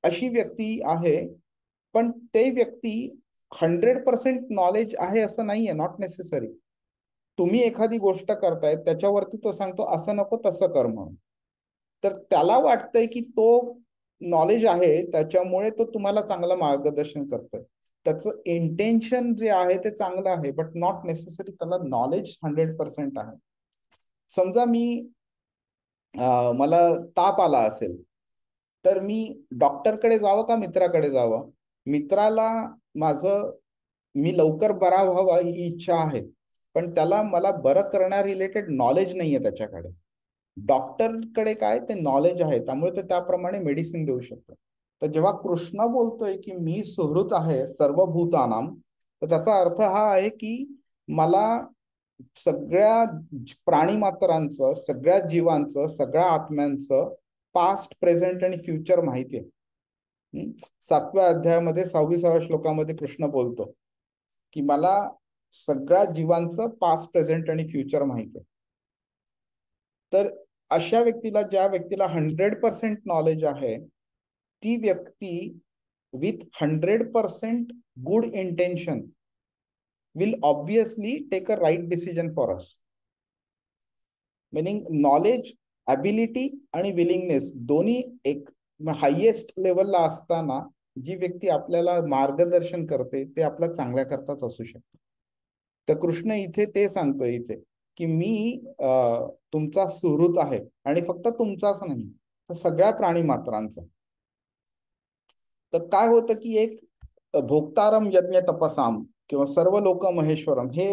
अशी व्यक्ती आहे, पण ते व्यक्ती 100% नॉलेज आहे असं नाहीये, नॉट नेसेसरी. तुम्ही एखादी गोष्ट करताय त्याच्यावरती तो सांगतो असं नको तसं कर म्हणून, तर त्याला वाटतंय की तो नॉलेज आहे त्याच्यामुळे तो तुम्हाला चांगलं मार्गदर्शन करतोय. त्याचं इंटेन्शन जे आहे ते चांगलं आहे, बट नॉट नेसेसरी त्याला नॉलेज 100% आहे. समजा मला ताप आला असेल, तर मी डॉक्टरकडे जावं का मित्राकडे जावं? मित्राला मी लवकर बरा व्हावा ही इच्छा आहे, पण त्याला मला बरं करण्या रिलेटेड नॉलेज नाहीये त्याच्याकडे. डॉक्टरकडे काय ते नॉलेज आहे, त्यामुळे तो त्याप्रमाणे मेडिसिन देऊ शकतो. तर जेव्हा कृष्ण बोलतोय की मी सुहृत आहे सर्वभूतानाम, तर त्याचा अर्थ हा आहे की मला सगळ्या प्राणी मात्रांचं, सगळ्या जीवांचं, सगळ्या आत्म्यांचं पास्ट, प्रेझेंट आणि फ्युचर माहिती आहे. 7व्या अध्यायामध्ये 26व्या श्लोकामध्ये कृष्ण बोलतो की मला सगळ्या जीवांचं पास्ट, प्रेझेंट आणि फ्युचर माहिती आहे. तर अशा व्यक्तीला, ज्या व्यक्तीला 100% नॉलेज आहे, ती व्यक्ती with 100% good intention will obviously take a right decision for us. Meaning knowledge, ability आणि विलिंगनेस दोन्ही एक हायएस्ट लेवलला असताना जी व्यक्ती आपल्याला मार्गदर्शन करते ते आपल्या चांगल्या करताच असू शकते. तर कृष्ण इथे ते सांगतोय इथे की मी तुमचा सुहृत आहे, आणि फक्त तुमचाच नाही तर सगळ्या प्राणी मात्रांचा. तर काय होतं की एक भोक्तारम यज्ञ तपसाम किंवा सर्व लोक महेश्वरम हे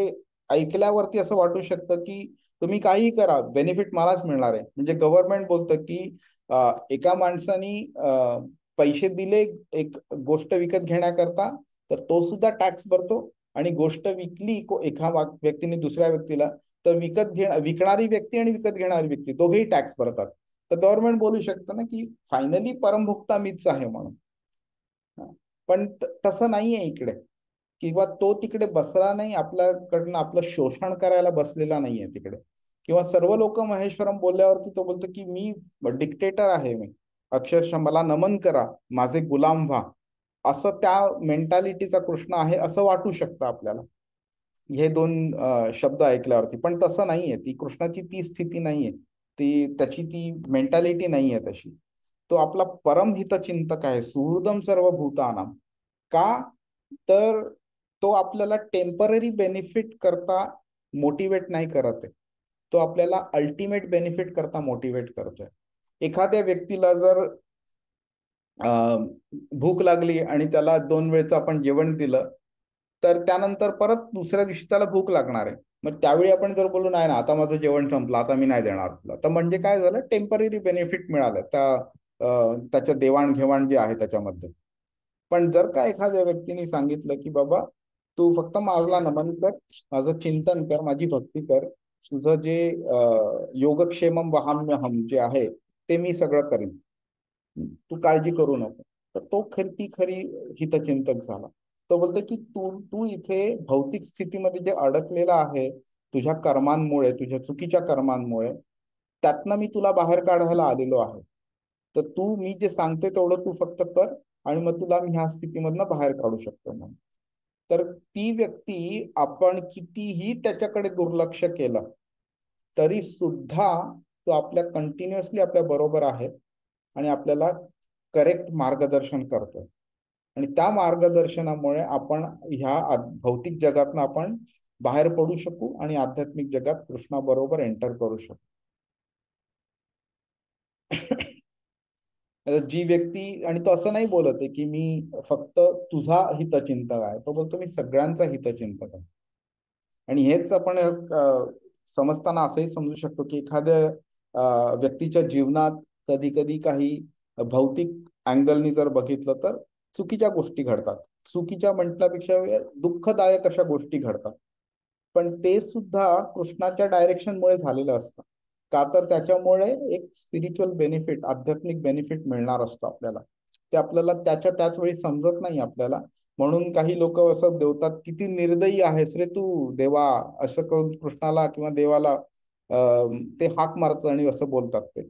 ऐकल्यावरती असं वाटू शकतं की तुम्ही काहीही करा, बेनिफिट मलाच मिळणार आहे. म्हणजे गव्हर्नमेंट बोलतं की एका माणसाने पैसे दिले एक गोष्ट विकत घेण्याकरता, तर तो सुद्धा टॅक्स भरतो, आणि गोष्ट विकली एका व्यक्तीने दुसऱ्या व्यक्तीला, तर विकणारी व्यक्ती आणि विकत घेणारी व्यक्ती दोघेही टॅक्स भरतात. तर गव्हर्नमेंट बोलू शकतं ना की फायनली परमभोक्ता मीच आहे म्हणून. पण तसं नाहीये इकडे, किंवा तो तिकडे बसला नाही, आपल्याकडनं आपलं शोषण करायला बसलेला नाहीये तिकडे. किंवा सर्व लोक महेश्वरम बोलल्यावरती तो बोलतो की मी डिक्टेटर आहे, मी अक्षरशः मला नमन करा, माझे गुलाम व्हा, असं त्या मेंटॅलिटीचा कृष्ण आहे असं वाटू शकतं आपल्याला हे दोन शब्द ऐकल्यावरती. पण तसं नाहीये, ती कृष्णाची ती स्थिती नाहीये, त्याची ती मेंटॅलिटी नाहीये तशी. तो आपला परमहित चिंतक आहे, सुहृदम सर्व भूतानाम. का तर तो आपल्याला टेम्पररी बेनिफिट करता मोटिवेट नाही करत आहे, तो आपल्याला अल्टिमेट बेनिफिट करता मोटिवेट करतोय. एखाद्या व्यक्तीला जर भूक लागली आणि त्याला 2 वेळचं आपण जेवण दिलं, तर त्यानंतर परत दुसऱ्या दिवशी त्याला भूक लागणार आहे. मग त्यावेळी आपण जर बोलू नाही ना, आता माझं जेवण संपलं, आता मी नाही देणार तुला, तर म्हणजे काय झालं, टेम्पररी बेनिफिट मिळालं त्याच्या देवाणघेवाण जे आहे त्याच्यामध्ये. पण जर का एखाद्या व्यक्तीने सांगितलं की बाबा तू फक्त माझला नमन कर, माझं चिंतन कर, माझी भक्ती कर, तुझं जे योगक्षेमम वहाम्यहम जे आहे ते मी सगळं करीन, तू काळजी करू नको, तर तो ती खरी हितचिंतक झाला. तो बोलतो की तू तू इथे भौतिक स्थितीमध्ये जे अडकलेला आहे तुझ्या कर्मांमुळे, तुझ्या चुकीच्या कर्मांमुळे, त्यातनं मी तुला बाहेर काढायला आलेलो आहे. तर तू मी जे सांगतोय तेवढं तू फक्त कर आणि मग तुला मी ह्या स्थितीमधनं बाहेर काढू शकतो म्हणून. तर ती व्यक्ती आपण कितीही त्याच्याकडे दुर्लक्ष केलं तरी सुद्धा तो आपल्या कंटिन्युअसली आपल्या बरोबर आहे आणि आपल्याला करेक्ट मार्गदर्शन करतो. आणि त्या मार्गदर्शनामुळे आपण ह्या भौतिक जगातनं आपण बाहेर पडू शकू आणि आध्यात्मिक जगात कृष्णाबरोबर एंटर करू शकू. जी व्यक्ती, आणि तो असं नाही बोलत आहे की मी फक्त तुझा हितचिंतक आहे, तो बोलतो मी सगळ्यांचा हितचिंतक आहे. आणि हेच आपण समजताना असंही समजू शकतो की एखाद्या व्यक्तीच्या जीवनात कधी कधी काही भौतिक अँगलनी जर बघितलं तर चुकीच्या गोष्टी घडतात. चुकीच्या म्हटल्यापेक्षा दुःखदायक अशा गोष्टी घडतात, पण ते सुद्धा कृष्णाच्या डायरेक्शनमुळे झालेलं असतं. का तर त्याच्यामुळे एक स्पिरिच्युअल बेनिफिट, आध्यात्मिक बेनिफिट मिळणार असतो आपल्याला. ते आपल्याला त्याच वेळी समजत नाही आपल्याला. म्हणून काही लोक असं देवतात, किती निर्दयी आहेस रे तू देवा, असं करून कृष्णाला किंवा देवाला ते हाक मारतात आणि असं बोलतात ते.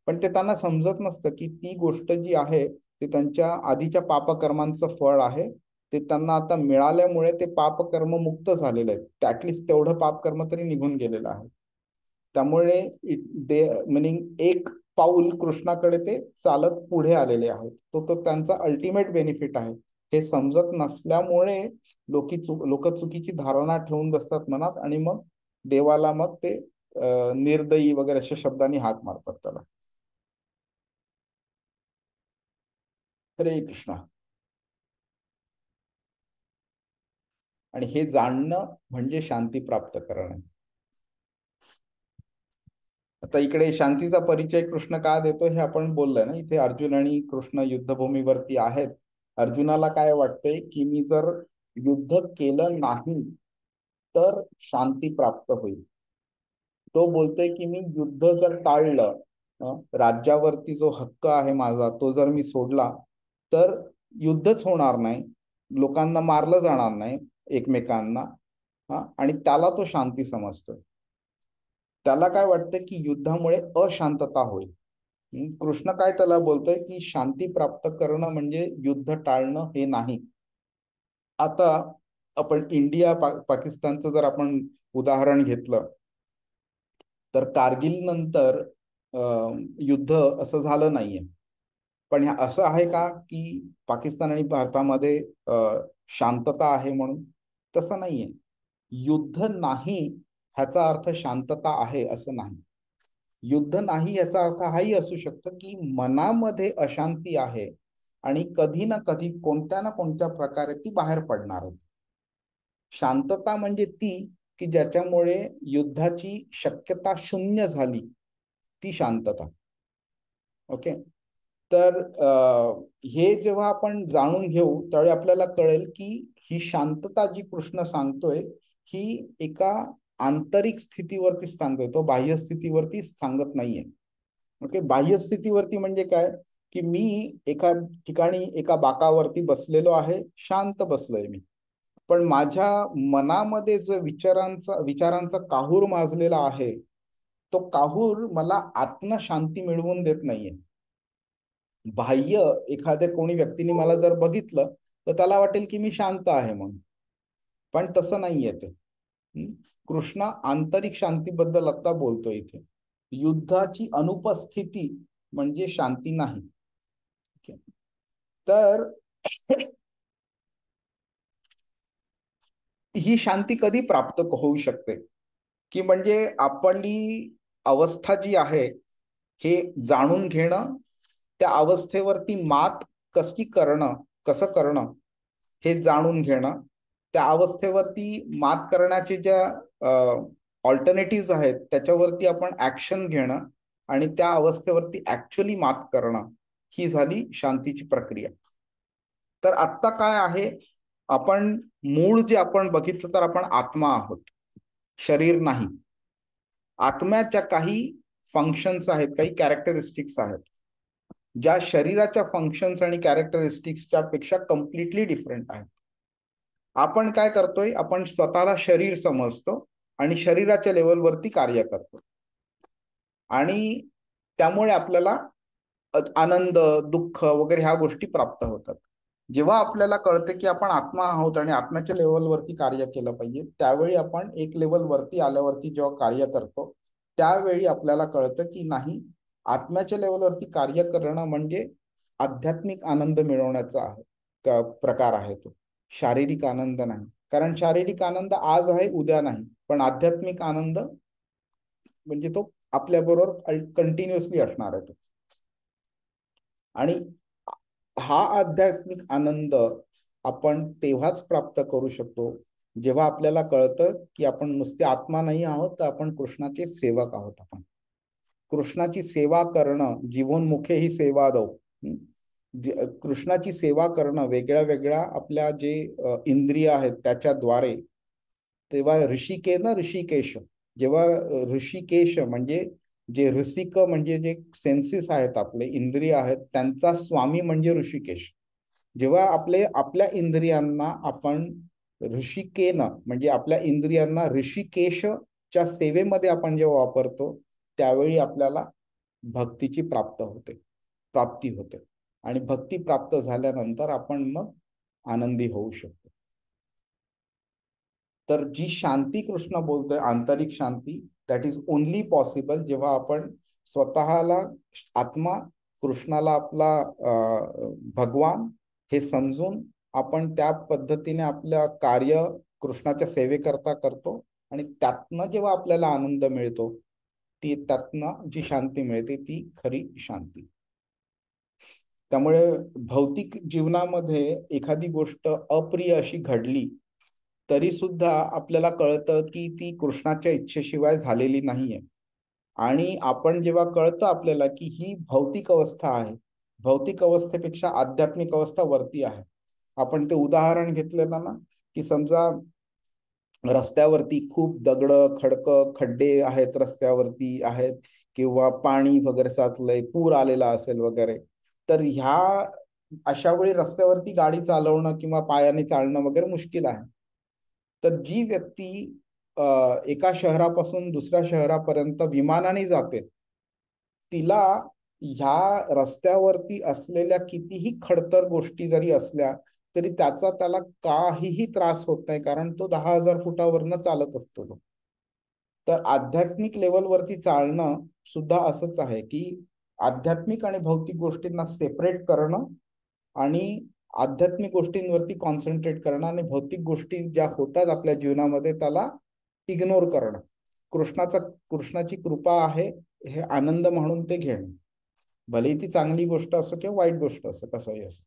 पण ते त्यांना समजत नसतं की ती गोष्ट जी आहे ते त्यांच्या आधीच्या पापकर्मांचं फळ आहे. ते त्यांना आता मिळाल्यामुळे ते पापकर्म मुक्त झालेले आहेत, ऍटलिस्ट तेवढं पापकर्म तरी निघून गेलेलं आहे. त्यामुळे मिनिंग एक पाऊल कृष्णाकडे ते चालत पुढे आलेले आहेत. तो त्यांचा अल्टिमेट बेनिफिट आहे. हे समजत नसल्यामुळे लोक चुकीची धारणा ठेवून बसतात मनात आणि मग देवाला मग ते निर्दयी वगैरे अशा शब्दांनी हाक मारतात त्याला. हरे कृष्णा. आणि हे जाणणं म्हणजे शांती प्राप्त करणं. आता इकडे शांतीचा परिचय कृष्ण का देतो हे आपण बोललोय ना. इथे अर्जुन आणि कृष्ण युद्धभूमीवरती आहेत. अर्जुनाला काय वाटतंय की मी जर युद्ध केलं नाही तर शांती प्राप्त होईल. तो बोलतोय की मी युद्ध जर टाळलं, राज्यावरती जो हक्क आहे माझा तो जर मी सोडला तर युद्धच होणार नाही, लोकांना मारलं जाणार नाही एकमेकांना, आणि त्याला तो शांती समजतोय. त्याला काय वाटतं की युद्धामुळे अशांतता होईल. कृष्ण काय त्याला बोलतोय की शांती प्राप्त करणं म्हणजे युद्ध टाळणं हे नाही. आता आपण इंडिया पाकिस्तानचं जर आपण उदाहरण घेतलं तर कारगिल नंतर युद्ध असं झालं नाहीये. पण असं आहे का की पाकिस्तान आणि भारतामध्ये शांतता आहे म्हणून? तसं नाहीये. युद्ध नाही ह्याचा अर्थ शांतता आहे असं नाही. युद्ध नाही याचा अर्थ हाही असू शकतो की मनामध्ये अशांती आहे आणि कधी ना कधी कोणत्या ना कोणत्या प्रकारे ती बाहेर पडणार आहे. शांतता म्हणजे ती की ज्याच्यामुळे युद्धाची शक्यता शून्य झाली, ती शांतता. ओके. तर हे जेव्हा आपण जाणून घेऊ त्यावेळी आपल्याला कळेल की ही शांतता जी कृष्ण सांगतोय ही एका आंतरिक स्थितीवरती सांगतोय, तो बाह्य स्थितीवरती सांगत नाहीये. ओके. बाह्य स्थितीवरती म्हणजे काय की मी एका ठिकाणी एका बाकावरती बसलेलो आहे, शांत बसलोय मी, पण माझ्या मनामध्ये जो विचारांचा काहूर माजलेला आहे तो काहूर मला आत्म शांती मिळवून देत नाहीये. बाह्य एखाद्या कोणी व्यक्तीने मला जर बघितलं तर त्याला वाटेल की मी शांत आहे म्हणून, पण तसं नाहीये ते. कृष्ण आंतरिक शांतीबद्दल आता बोलतोय इथे. युद्धाची अनुपस्थिती म्हणजे शांती नाही. तर ही शांती कधी प्राप्त होऊ शकते की म्हणजे आपली अवस्था जी आहे हे जाणून घेणं, त्या अवस्थेवरती मात कसं करणं हे जाणून घेणं, त्या अवस्थेवरती मात करण्याचे ज्या ऑल्टरनेटिव्ह आहेत त्याच्यावरती आपण ऍक्शन घेणं आणि त्या अवस्थेवरती ऍक्च्युअली मात करणं, ही झाली शांतीची प्रक्रिया. तर आत्ता काय आहे, आपण मूळ जे आपण बघितलं तर आपण आत्मा आहोत, शरीर नाही. आत्म्याच्या काही फंक्शन्स आहेत, काही कॅरेक्टरिस्टिक्स आहेत, ज्या शरीराच्या फंक्शन्स आणि कॅरेक्टरिस्टिक्सच्या पेक्षा कम्प्लिटली डिफरंट आहेत. आपण काय करतोय, आपण स्वतःला शरीर समजतो आणि शरीराच्या लेवलवरती कार्य करतो आणि त्यामुळे आपल्याला आनंद, दुःख वगैरे ह्या गोष्टी प्राप्त होतात. जेव्हा आपल्याला कळते की आपण आत्मा आहोत आणि आत्म्याच्या लेवलवरती कार्य केलं पाहिजे, त्यावेळी आपण एक लेवल वरती आल्यावरती जेव्हा कार्य करतो त्यावेळी आपल्याला कळतं की नाही, आत्म्याच्या लेवलवरती कार्य करणं म्हणजे आध्यात्मिक आनंद मिळवण्याचा प्रकार आहे तो, शारीरिक आनंद नाही. कारण शारीरिक आनंद आज आहे उद्या नाही, पण आध्यात्मिक आनंद म्हणजे तो आपल्याबरोबर कंटिन्युअसली असणार आहे तो. आणि हा आध्यात्मिक आनंद आपण तेव्हाच प्राप्त करू शकतो जेव्हा आपल्याला कळतं की आपण नुसते आत्मा नाही आहोत, तर आपण कृष्णाचे सेवक आहोत. आपण कृष्णाची सेवा करणं, जीवनमुखे ही सेवा दो. कृष्णाची सेवा करणं, वेगळ्या वेगळ्या आपल्या जे इंद्रिय आहेत त्याच्याद्वारे. तेव्हा ऋषिकेश, जेव्हा ऋषिकेश म्हणजे जे रसिक म्हणजे जे सेन्सेस आहेत, आपले इंद्रिय आहेत, त्यांचा स्वामी म्हणजे ऋषिकेश. जेव्हा आपल्या इंद्रियांना आपण ऋषिकेनं म्हणजे आपल्या इंद्रियांना ऋषिकेशच्या सेवेमध्ये आपण जेव्हा वापरतो, त्यावेळी आपल्याला भक्तीची प्राप्ती होते आणि भक्ती प्राप्त झाल्यानंतर आपण मग आनंदी होऊ शकतो. तर जी शांती कृष्ण बोलतोय, आंतरिक शांती, दॅट इज ओनली पॉसिबल जेव्हा आपण स्वतःला आत्मा, कृष्णाला आपला भगवान हे समजून आपण त्या पद्धतीने आपलं कार्य कृष्णाच्या सेवेकरता करतो आणि त्यातनं जेव्हा आपल्याला आनंद मिळतो, त्यातनं जी शांती मिळते ती खरी शांती. त्यामुळे भौतिक जीवनामध्ये एखादी गोष्ट अप्रिय अशी घडली तरी सुद्धा आपल्याला कळतं की ती कृष्णाच्या इच्छेशिवाय झालेली नाहीये. आणि आपण जेव्हा कळतं आपल्याला की ही भौतिक अवस्था आहे, भौतिक अवस्थेपेक्षा आध्यात्मिक अवस्था वरती आहे. आपण ते उदाहरण घेतलेलं ना, की समजा रस्त्यावरती खूप दगड खड्डे आहेत, रस्त्यावरती आहेत, किंवा पाणी वगैरे साचलंय, पूर आलेला असेल वगैरे, तर ह्या अशा वेळी रस्त्यावरती गाडी चालवणं किंवा पायाने चालणं वगैरे मुश्किल आहे. तर जी व्यक्ती एका शहरापासून दुसऱ्या शहरापर्यंत विमानाने जाते, तिला ह्या रस्त्यावरती असलेल्या कितीही खडतर गोष्टी जरी असल्या तरी त्याला काहीही त्रास होत नाही, कारण तो 10,000 फुटावरनं चालत असतो तो. तर आध्यात्मिक लेवलवरती चालणं सुद्धा असंच आहे की आध्यात्मिक आणि भौतिक गोष्टींना सेपरेट करणं आणि आध्यात्मिक गोष्टींवरती कॉन्सन्ट्रेट करणं आणि भौतिक गोष्टी ज्या होतात आपल्या जीवनामध्ये त्याला इग्नोर करणं. कृष्णाची कृपा आहे हे आनंद म्हणून ते घेणं, भले ती चांगली गोष्ट असो किंवा वाईट गोष्ट असो, कसंही असो.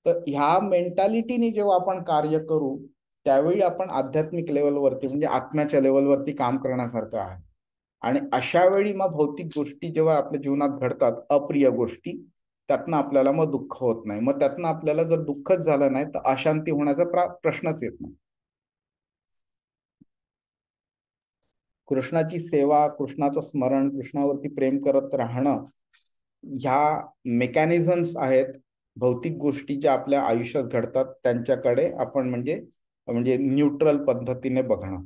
तर ह्या मेंटॅलिटीने जेव्हा आपण कार्य करू त्यावेळी आपण आध्यात्मिक लेवलवरती म्हणजे आत्म्याच्या लेवलवरती काम करण्यासारखं आहे. आणि अशा वेळी मग भौतिक गोष्टी जेव्हा आपल्या जीवनात घडतात, अप्रिय गोष्टी, त्यातनं आपल्याला मग दुःख होत नाही. मग त्यातनं आपल्याला जर दुःखच झालं नाही तर अशांती होण्याचा प्रश्नच येत नाही. कृष्णाची सेवा, कृष्णाचं स्मरण, कृष्णावरती प्रेम करत राहणं, ह्या मेकॅनिझम्स आहेत भौतिक गोष्टी ज्या आपल्या आयुष्यात घडतात त्यांच्याकडे आपण म्हणजे न्यूट्रल पद्धतीने बघणं.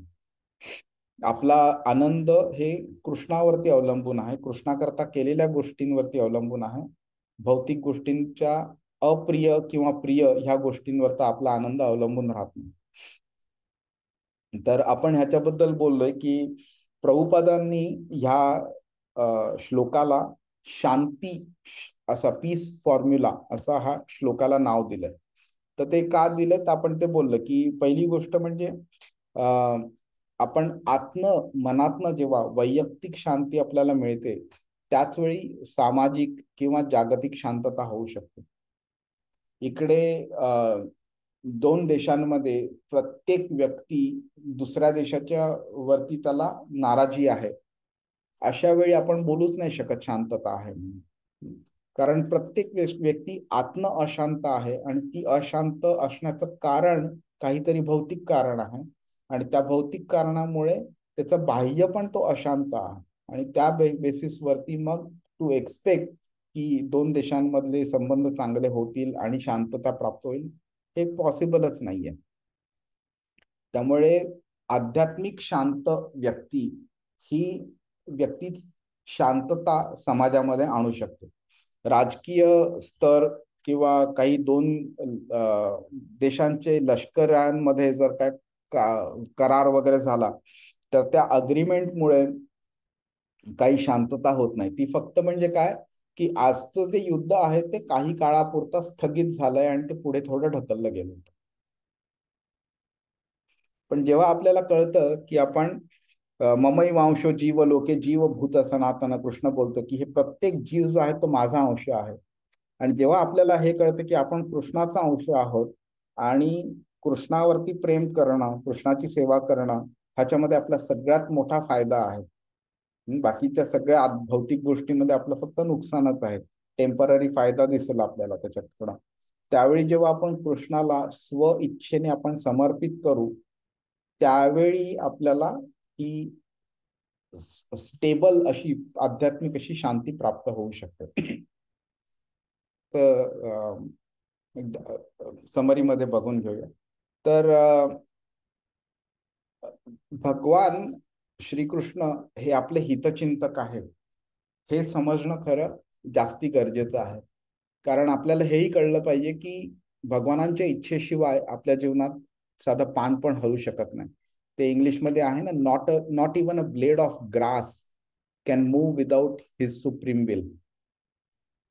आपला आनंद हे कृष्णावरती अवलंबून आहे, कृष्णाकरता केलेल्या गोष्टींवरती अवलंबून आहे. भौतिक गोष्टींच्या अप्रिय किंवा प्रिय ह्या गोष्टींवरचा आपला आनंद अवलंबून राहत नाही. तर आपण ह्याच्याबद्दल बोललोय की प्रभुपादांनी ह्या श्लोकाला शांती असा, पीस फॉर्म्युला असा हा श्लोकाला नाव दिलंय. तर ते का दिलं तर आपण ते बोललो की पहिली गोष्ट म्हणजे आपण मनातनं जेव्हा वैयक्तिक शांती आपल्याला मिळते त्याच वेळी सामाजिक किंवा जागतिक शांतता होऊ शकते. इकडे दोन देशांमध्ये प्रत्येक व्यक्ती दुसऱ्या देशाच्या वरती त्याला नाराजी आहे, अशा वेळी आपण बोलूच नाही शकत शांतता आहे म्हणून. कारण प्रत्येक व्यक्ती आतनं अशांत आहे आणि ती अशांत असण्याचं कारण काहीतरी भौतिक कारण आहे आणि त्या भौतिक कारणामुळे त्याचं बाह्य पण तो अशांत आहे आणि त्या बेसिसवरती मग टू एक्सपेक्ट की दोन देशांमधले संबंध चांगले होतील आणि शांतता प्राप्त होईल, हे पॉसिबलच नाहीये. त्यामुळे आध्यात्मिक शांत व्यक्ती ही व्यक्तीच शांतता समाजामध्ये आणू शकते. राजकीय स्तर किंवा काही दोन देशांचे लष्करांमध्ये जर काय करार वगैरे झाला तर त्या अग्रीमेंटमुळे काही शांतता होत नाही. ती फक्त म्हणजे काय की आजचं जे युद्ध आहे ते काही काळापुरता स्थगित झालंय आणि ते पुढे थोडं ढकललं गेलं होतं. पण जेव्हा आपल्याला कळतं की आपण ममई वांशो जीव लोके जीव भूत सनातन, कृष्ण बोलतो की हे प्रत्येक जीव जो आहे तो माझा अंश आहे. आणि जेव्हा आपल्याला हे कळतं की आपण कृष्णाचा अंश आहोत आणि कृष्णावरती प्रेम करणं, कृष्णाची सेवा करणं, ह्याच्यामध्ये आपला सगळ्यात मोठा फायदा आहे. बाकीच्या सगळ्या भौतिक गोष्टींमध्ये आपलं फक्त नुकसानच आहे. टेम्पररी फायदा दिसेल आपल्याला त्याच्यात थोडा. त्यावेळी जेव्हा आपण कृष्णाला स्व इच्छेने आपण समर्पित करू, त्यावेळी आपल्याला ही स्टेबल अशी आध्यात्मिक अशी शांती प्राप्त होऊ शकते. तर समरीमध्ये बघून घेऊया. तर भगवान श्रीकृष्ण हे आपले हितचिंतक आहेत हे समजणं खरं जास्ती गरजेचं आहे. कारण आपल्याला हेही कळलं पाहिजे की भगवानांच्या इच्छेशिवाय आपल्या जीवनात साधं पान पण हलू शकत नाही. ते इंग्लिशमध्ये आहे ना, not even a blade of grass can move without his supreme will.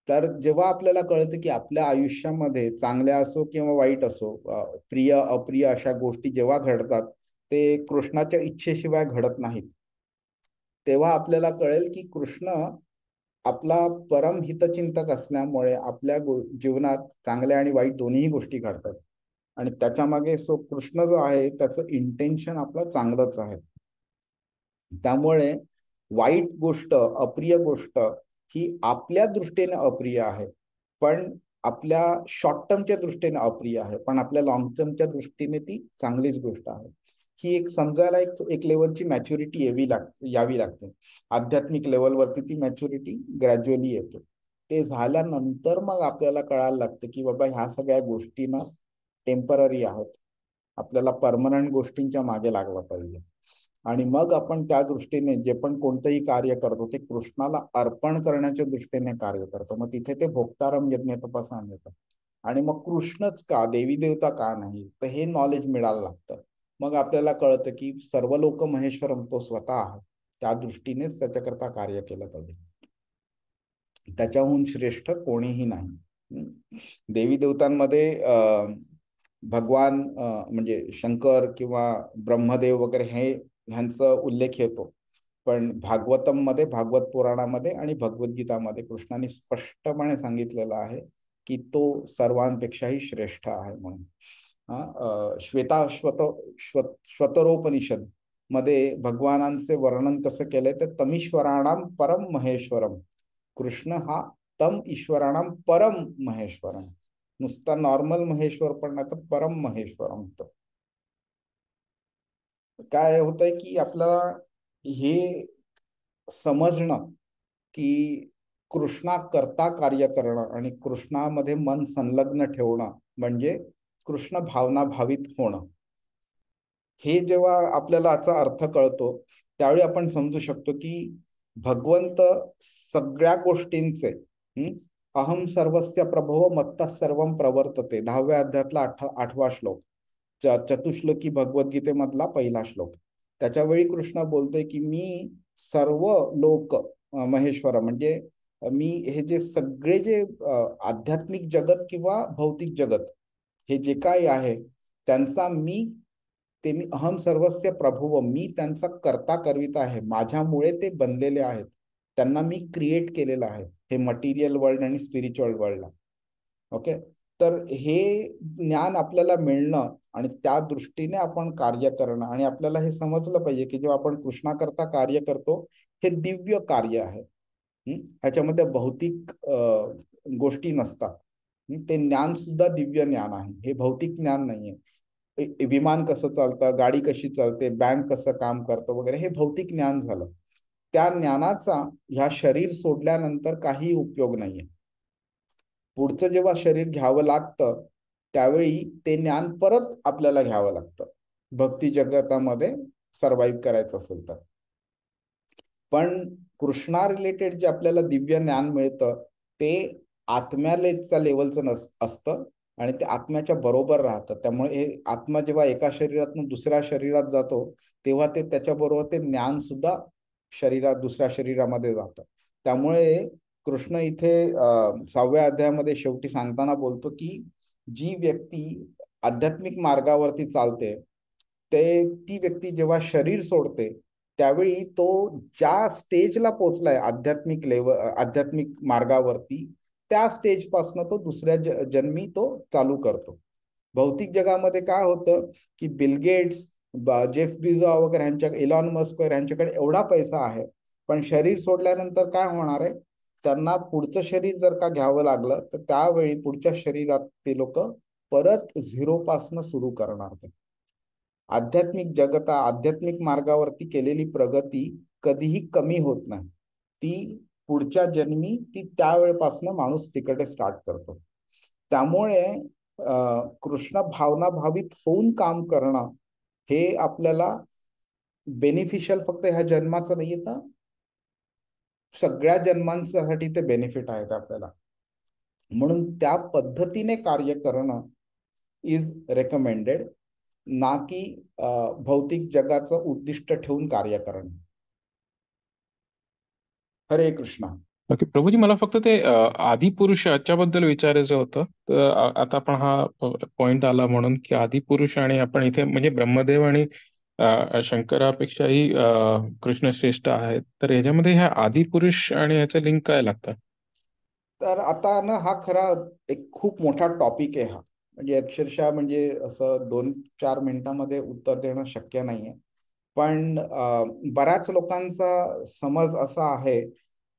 तर जेव्हा आपल्याला कळतं की आपल्या आयुष्यामध्ये चांगल्या असो किंवा वाईट असो, प्रिय अप्रिय अशा गोष्टी जेव्हा घडतात ते कृष्णाच्या इच्छेशिवाय घडत नाहीत, तेव्हा आपल्याला कळेल की कृष्ण आपला परम हितचिंतक असल्यामुळे आपल्या जीवनात चांगल्या आणि वाईट दोन्ही गोष्टी घडतात आणि त्याच्या मागे कृष्ण जो आहे त्याचं इंटेन्शन आपलं चांगलंच आहे. त्यामुळे वाईट गोष्ट, अप्रिय गोष्ट ही आपल्या दृष्टीने अप्रिय आहे, पण आपल्या शॉर्ट टर्मच्या दृष्टीने अप्रिय आहे, पण आपल्या लॉंग टर्मच्या दृष्टीने ती चांगलीच गोष्ट आहे. ही एक समजायला एक लेवलची मॅच्युरिटी यावी लागते. आध्यात्मिक लेवलवरती ती मॅच्युरिटी ग्रॅज्युअली येते. ते झाल्यानंतर मग आपल्याला कळायला लागतं की बाबा ह्या सगळ्या गोष्टी ना टेम्पररी आहेत, आपल्याला परमनंट गोष्टींच्या मागे लागलं पाहिजे. आणि मग आपण त्या दृष्टीने जे पण कोणतंही कार्य करतो ते कृष्णाला अर्पण करण्याच्या दृष्टीने कार्य करतो. मग तिथे ते भोक्तारम यज्ञ तपासून येतं. आणि मग कृष्णच का, देवी देवता का नाही, तर हे नॉलेज मिळायला लागतं. मग आपल्याला कळतं की सर्व लोक महेश्वरम तो स्वतः आहे, त्या दृष्टीनेच त्याच्याकरता कार्य केलं पाहिजे. त्याच्याहून श्रेष्ठ कोणीही नाही. देवी देवतांमध्ये भगवान म्हणजे शंकर किंवा ब्रह्मदेव वगैरे ह्यांचा उल्लेख येतो, पण भागवतम मध्ये, भागवत पुराणामध्ये आणि भगवद्गीतामध्ये कृष्णाने स्पष्टपणे सांगितलेलं आहे की तो सर्वांपेक्षाही श्रेष्ठ आहे म्हणून. श्वेतरोपनिषद मध्ये भगवानांचे वर्णन कसं केलंय तर तमीश्वराणाम परम महेश्वरम, कृष्ण हा तम ईश्वराणाम परम महेश्वरम, नुसता नॉर्मल महेश्वर पण नाही तर परम महेश्वरम. काय होतंय की आपल्याला हे समजणं की कृष्णा करता कार्य करणं आणि कृष्णामध्ये मन संलग्न ठेवणं म्हणजे कृष्ण भावना भावित होणं, हे जेव्हा आपल्याला याचा अर्थ कळतो त्यावेळी आपण समजू शकतो की भगवंत सगळ्या गोष्टींचे अहम सर्वस्य प्रभव मत्तः सर्वम प्रवर्तते, 10व्या अध्यायातला 8वा श्लोक, चतुश्लोकी भगवद्गीतेमधला पहिला श्लोक. त्याच्यावेळी कृष्ण बोलतोय की मी सर्व लोक महेश्वर, म्हणजे मी हे जे सगळे जे आध्यात्मिक जगत किंवा भौतिक जगत हे जे काही आहे त्यांचा मी अहम सर्वस्य प्रभुव, मी त्यांचा करता करविता आहे, माझ्यामुळे ते बनलेले आहेत. त्यांना मी क्रिएट केलेलं आहे, हे मटेरियल वर्ल्ड आणि स्पिरिच्युअल वर्ल्डला. ओके, तर हे ज्ञान आपल्याला मिळणं आणि त्या दृष्टीने आपण कार्य करणं, आणि आपल्याला हे समजलं पाहिजे की जेव्हा आपण कृष्णाकरता कार्य करतो हे दिव्य कार्य आहे. ह्याच्यामध्ये भौतिक गोष्टी नसतात. ते ज्ञान सुद्धा दिव्य ज्ञान आहे, हे भौतिक ज्ञान नाहीये. विमान कसं चालतं, गाडी कशी चालते, बँक कसं काम करतं वगैरे, हे भौतिक ज्ञान झालं. त्या ज्ञानाचा ह्या शरीर सोडल्यानंतर काही उपयोग नाहीये. पुढचं जेव्हा शरीर घ्यावं लागतं त्यावेळी ते ज्ञान परत आपल्याला घ्यावं लागतं, भक्ती जगतामध्ये सर्व्हाइव्ह करायचं असेल तर. पण कृष्णा रिलेटेड जे आपल्याला दिव्य ज्ञान मिळतं ते आत्म्याच्या लेवलचं असतं आणि ते आत्म्याच्या बरोबर राहतं. त्यामुळे हे आत्मा जेव्हा एका शरीरातून दुसऱ्या शरीरात जातो तेव्हा ते त्याच्याबरोबर ते ज्ञान सुद्धा दुसऱ्या शरीरामध्ये जातं. त्यामुळे कृष्ण इथे 6व्या अध्यायामध्ये शेवटी सांगताना बोलतो की जी व्यक्ती आध्यात्मिक मार्गावरती चालते ती व्यक्ती जेव्हा शरीर सोडते त्यावेळी तो ज्या स्टेजला पोहोचलाय आध्यात्मिक मार्गावरती, त्या स्टेज पासून तो दुसऱ्या जन्मी तो चालू करतो. भौतिक जगामध्ये काय होतं की बिल गेट्स, जेफ बिझो वगैरे ह्यांच्या, इलॉन मस्क वगैरे ह्यांच्याकडे एवढा पैसा आहे, पण शरीर सोडल्यानंतर काय होणार आहे, त्यांना पुढचं शरीर जर का घ्यावं लागलं तर त्यावेळी पुढच्या शरीरात ते लोक परत झिरो पासून सुरू करणार. ते आध्यात्मिक मार्गावरती केलेली प्रगती कधीही कमी होत नाही. ती पुढच्या जन्मी ती त्यावेळेपासून माणूस तिकडे स्टार्ट करतो. त्यामुळे कृष्ण भावना भावित होऊन काम करणं हे आपल्याला बेनिफिशियल फक्त ह्या जन्माचं नाही, तर सगळ्या जन्मांसाठी ते बेनिफिट आहेत आपल्याला. म्हणून त्या पद्धतीने कार्य करणं इज रेकमेंडेड, ना की भौतिक जगाचं उद्दिष्ट ठेवून कार्य करणं. हरे कृष्णा. ओके प्रभूजी, मला फक्त ते आदिपुरुष याच्याबद्दल विचारायचं होतं. तर आता आपण हा पॉइंट आला म्हणून की आदिपुरुष, आणि आपण इथे म्हणजे ब्रह्मदेव आणि शंकरापेक्षाही कृष्ण श्रेष्ठ आहेत, तर याच्यामध्ये ह्या आदिपुरुष आणि ह्याचं लिंक काय लागतं? तर आता ना हा खरा एक खूप मोठा टॉपिक आहे हा, म्हणजे अक्षरशः म्हणजे असं 2-4 मिनिटांमध्ये उत्तर देणं शक्य नाहीये. पण बऱ्याच लोकांचा समज असा आहे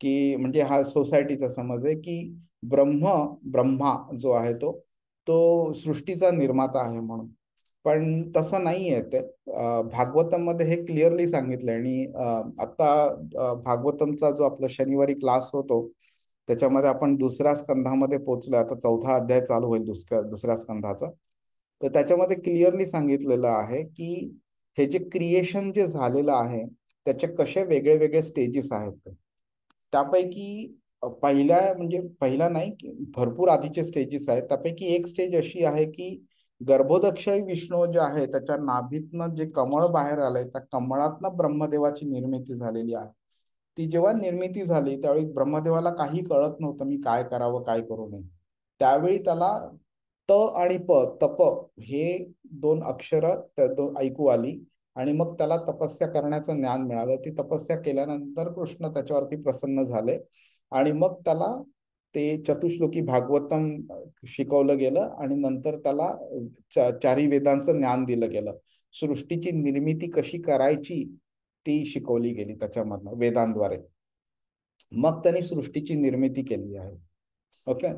की, म्हणजे हा सोसायटीचा समज आहे की ब्रह्मा जो आहे तो सृष्टीचा निर्माता आहे म्हणून. पण तसं नाही आहे. ते भागवतम मध्ये हे क्लिअरली सांगितलंय. आणि आता भागवतमचा जो आपला शनिवारी क्लास होतो त्याच्यामध्ये आपण दुसऱ्या स्कंधामध्ये पोहोचलोय. आता 4था अध्याय चालू होईल दुसऱ्या स्कंधाचा. तर त्याच्यामध्ये क्लिअरली सांगितलेलं आहे की हे जे क्रिएशन जे झालेलं आहे त्याचे कसे वेगळे वेगळे स्टेजेस आहेत. त्यापैकी पहिला नाही की भरपूर आधीचे स्टेजेस आहेत. त्यापैकी एक स्टेज अशी आहे की गर्भोदक्षय विष्णू जे आहे त्याच्या नाभीतनं जे कमळ बाहेर आलंय त्या कमळातनं ब्रह्मदेवाची निर्मिती झालेली आहे. ती जेव्हा निर्मिती झाली त्यावेळी ब्रह्मदेवाला काही कळत नव्हतं मी काय करावं काय करू नये. त्यावेळी त्याला त आणि प, तप, हे 2 अक्षर ऐकू आली आणि मग त्याला तपस्या करण्याचं ज्ञान मिळालं. ती तपस्या केल्यानंतर कृष्ण त्याच्यावरती प्रसन्न झाले आणि मग त्याला ते चतुश्लोकी भागवतम शिकवलं गेलं आणि नंतर त्याला चारी वेदांचं ज्ञान दिलं गेलं. सृष्टीची निर्मिती कशी करायची ती शिकवली गेली त्याच्यामधनं वेदांद्वारे. मग त्यांनी सृष्टीची निर्मिती केली आहे. ओके,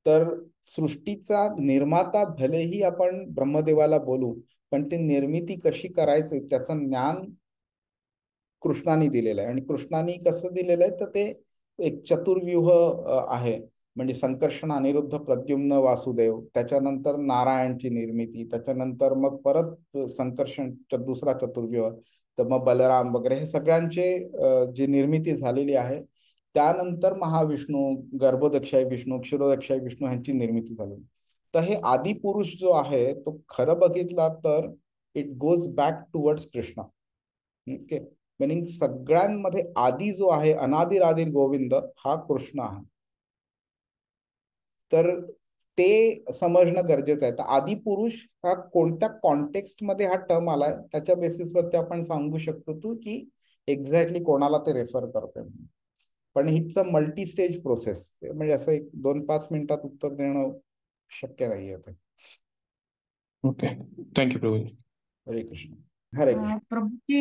तर सृष्टीचा निर्माता भलेही आपण ब्रह्मदेवाला बोलू, पण ती निर्मिती कशी करायची त्याचं ज्ञान कृष्णाने दिलेलं आहे. आणि कृष्णाने कसं दिलेलं आहे तर ते एक चतुर्व्यूह आहे. म्हणजे संकर्षण, अनिरुद्ध, प्रद्युम्न, वासुदेव, त्याच्यानंतर नारायणची निर्मिती, त्याच्यानंतर मग परत संकर्षण दुसरा चतुर्व्यूह, तर मग बलराम वगैरे हे सगळ्यांचे जी निर्मिती झालेली आहे. त्यानंतर महाविष्णू, गर्भोदक्षाय विष्णू, क्षीरोदक्षाय विष्णू ह्यांची निर्मिती झाली. तर हे आदिपुरुष जो आहे तो खरं बघितला तर it goes back towards Krishna. Okay, meaning सगळ्यांमध्ये आदी जो आहे, अनादिरादिर गोविंद हा कृष्ण आहे. तर ते समजणं गरजेचं आहे. तर आदिपुरुष हा कोणत्या कॉन्टेक्स्ट मध्ये हा टर्म आलाय त्याच्या बेसिसवरती आपण सांगू शकतो की एक्झॅक्टली कोणाला ते रेफर करतोय. पण हिच मल्टी स्टेज प्रोसेस, म्हणजे असं 2-5 मिनिटात उत्तर देणं शक्य नाही आहे. Okay, thank you Prabhuji. हरे कृष्ण. हरे कृष्ण. प्रभूजी,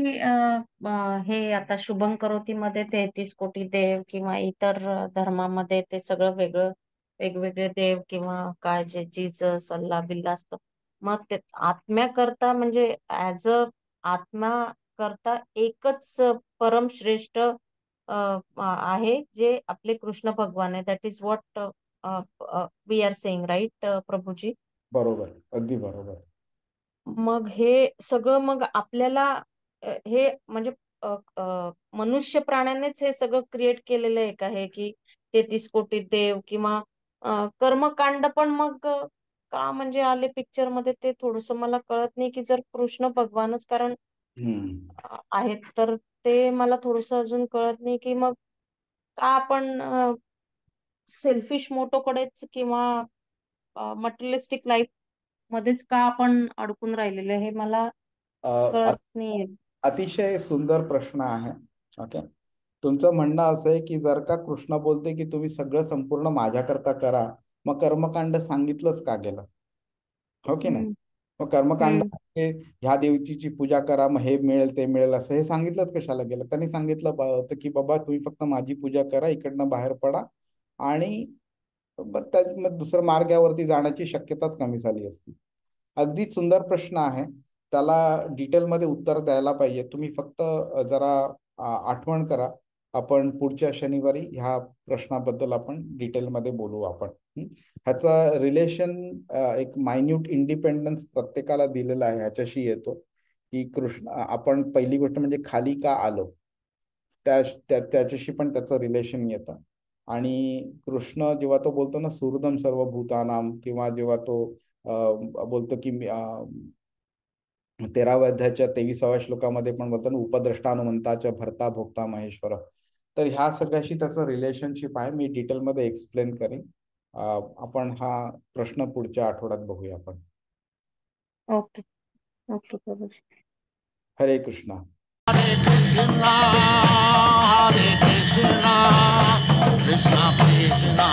हे आता शुभं करोती मध्ये 33 कोटी देव किंवा इतर धर्मामध्ये ते सगळं वेगवेगळे देव किंवा काय जे जीसस अल्ला बिल्ला असतं, मग ते आत्म्याकरता म्हणजे ऍज अ आत्मा करता एकच परम श्रेष्ठ आहे जे आपले कृष्ण भगवान आहे. That is what we are saying, right प्रभूजी? बरोबर, अगदी बरोबर. मग हे सगळं मग आपल्याला हे म्हणजे मनुष्य प्राण्यानेच हे सगळं क्रिएट केलेलं आहे का हे, की 33 कोटी देव किंवा कर्मकांड पण मग का म्हणजे आले पिक्चर मध्ये, ते थोडस मला कळत नाही. की जर कृष्ण भगवानच कारण आहेत तर ते मला थोडस अजून कळत नाही की मग का आपण सेल्फिश मोटोकडेच किंवा मटेरियलिस्टिक लाईफ मध्येच का आपण अडकून राहिलेले, हे मला कळत नाहीये. अतिशय सुंदर प्रश्न आहे. ओके, तुमचं म्हणणं असं आहे की जर का कृष्ण बोलते की तुम्ही सगळं संपूर्ण माझ्याकरता करा, मग कर्मकांड सांगितलंच का गेलं? हो की नाही? मग कर्मकांड ह्या देवतेची पूजा करा, मग हे मिळेल ते मिळेल असं हे सांगितलंच कशाला गेलं? त्यांनी सांगितलं होतं की बाबा तुम्ही फक्त माझी पूजा करा, इकडनं बाहेर पडा, आणि मग दुसऱ्या मार्गावरती जाण्याची शक्यताच कमी झाली असती. अगदी सुंदर प्रश्न आहे, त्याला डिटेलमध्ये उत्तर द्यायला पाहिजे. तुम्ही फक्त जरा आठवण करा, आपण पुढच्या शनिवारी ह्या प्रश्नाबद्दल आपण डिटेलमध्ये बोलू आपण. ह्याचा रिलेशन एक मायन्यूट इंडिपेंडन्स प्रत्येकाला दिलेला आहे ह्याच्याशी येतो, की कृष्ण आपण पहिली गोष्ट म्हणजे खाली का आलो त्याच्याशी पण त्याचं रिलेशन येतं. आणि कृष्ण जेव्हा तो बोलतो ना सुहृदम सर्वभूतानाम, किंवा जेव्हा तो बोलतो की 13व्या अध्यायाच्या 23व्या श्लोकामध्ये पण बोलतो ना उपद्रष्टानुमंताच्या भरता भोगता महेश्वर, तर ह्या सगळ्याशी त्याचं रिलेशनशिप आहे. मी डिटेलमध्ये एक्सप्लेन करेन. आपण हा प्रश्न पुढच्या आठवड्यात बघूया आपण. Okay okay Prabhuji. हरे Krishna. Hare Krishna, Hare Krishna, Krishna Krishna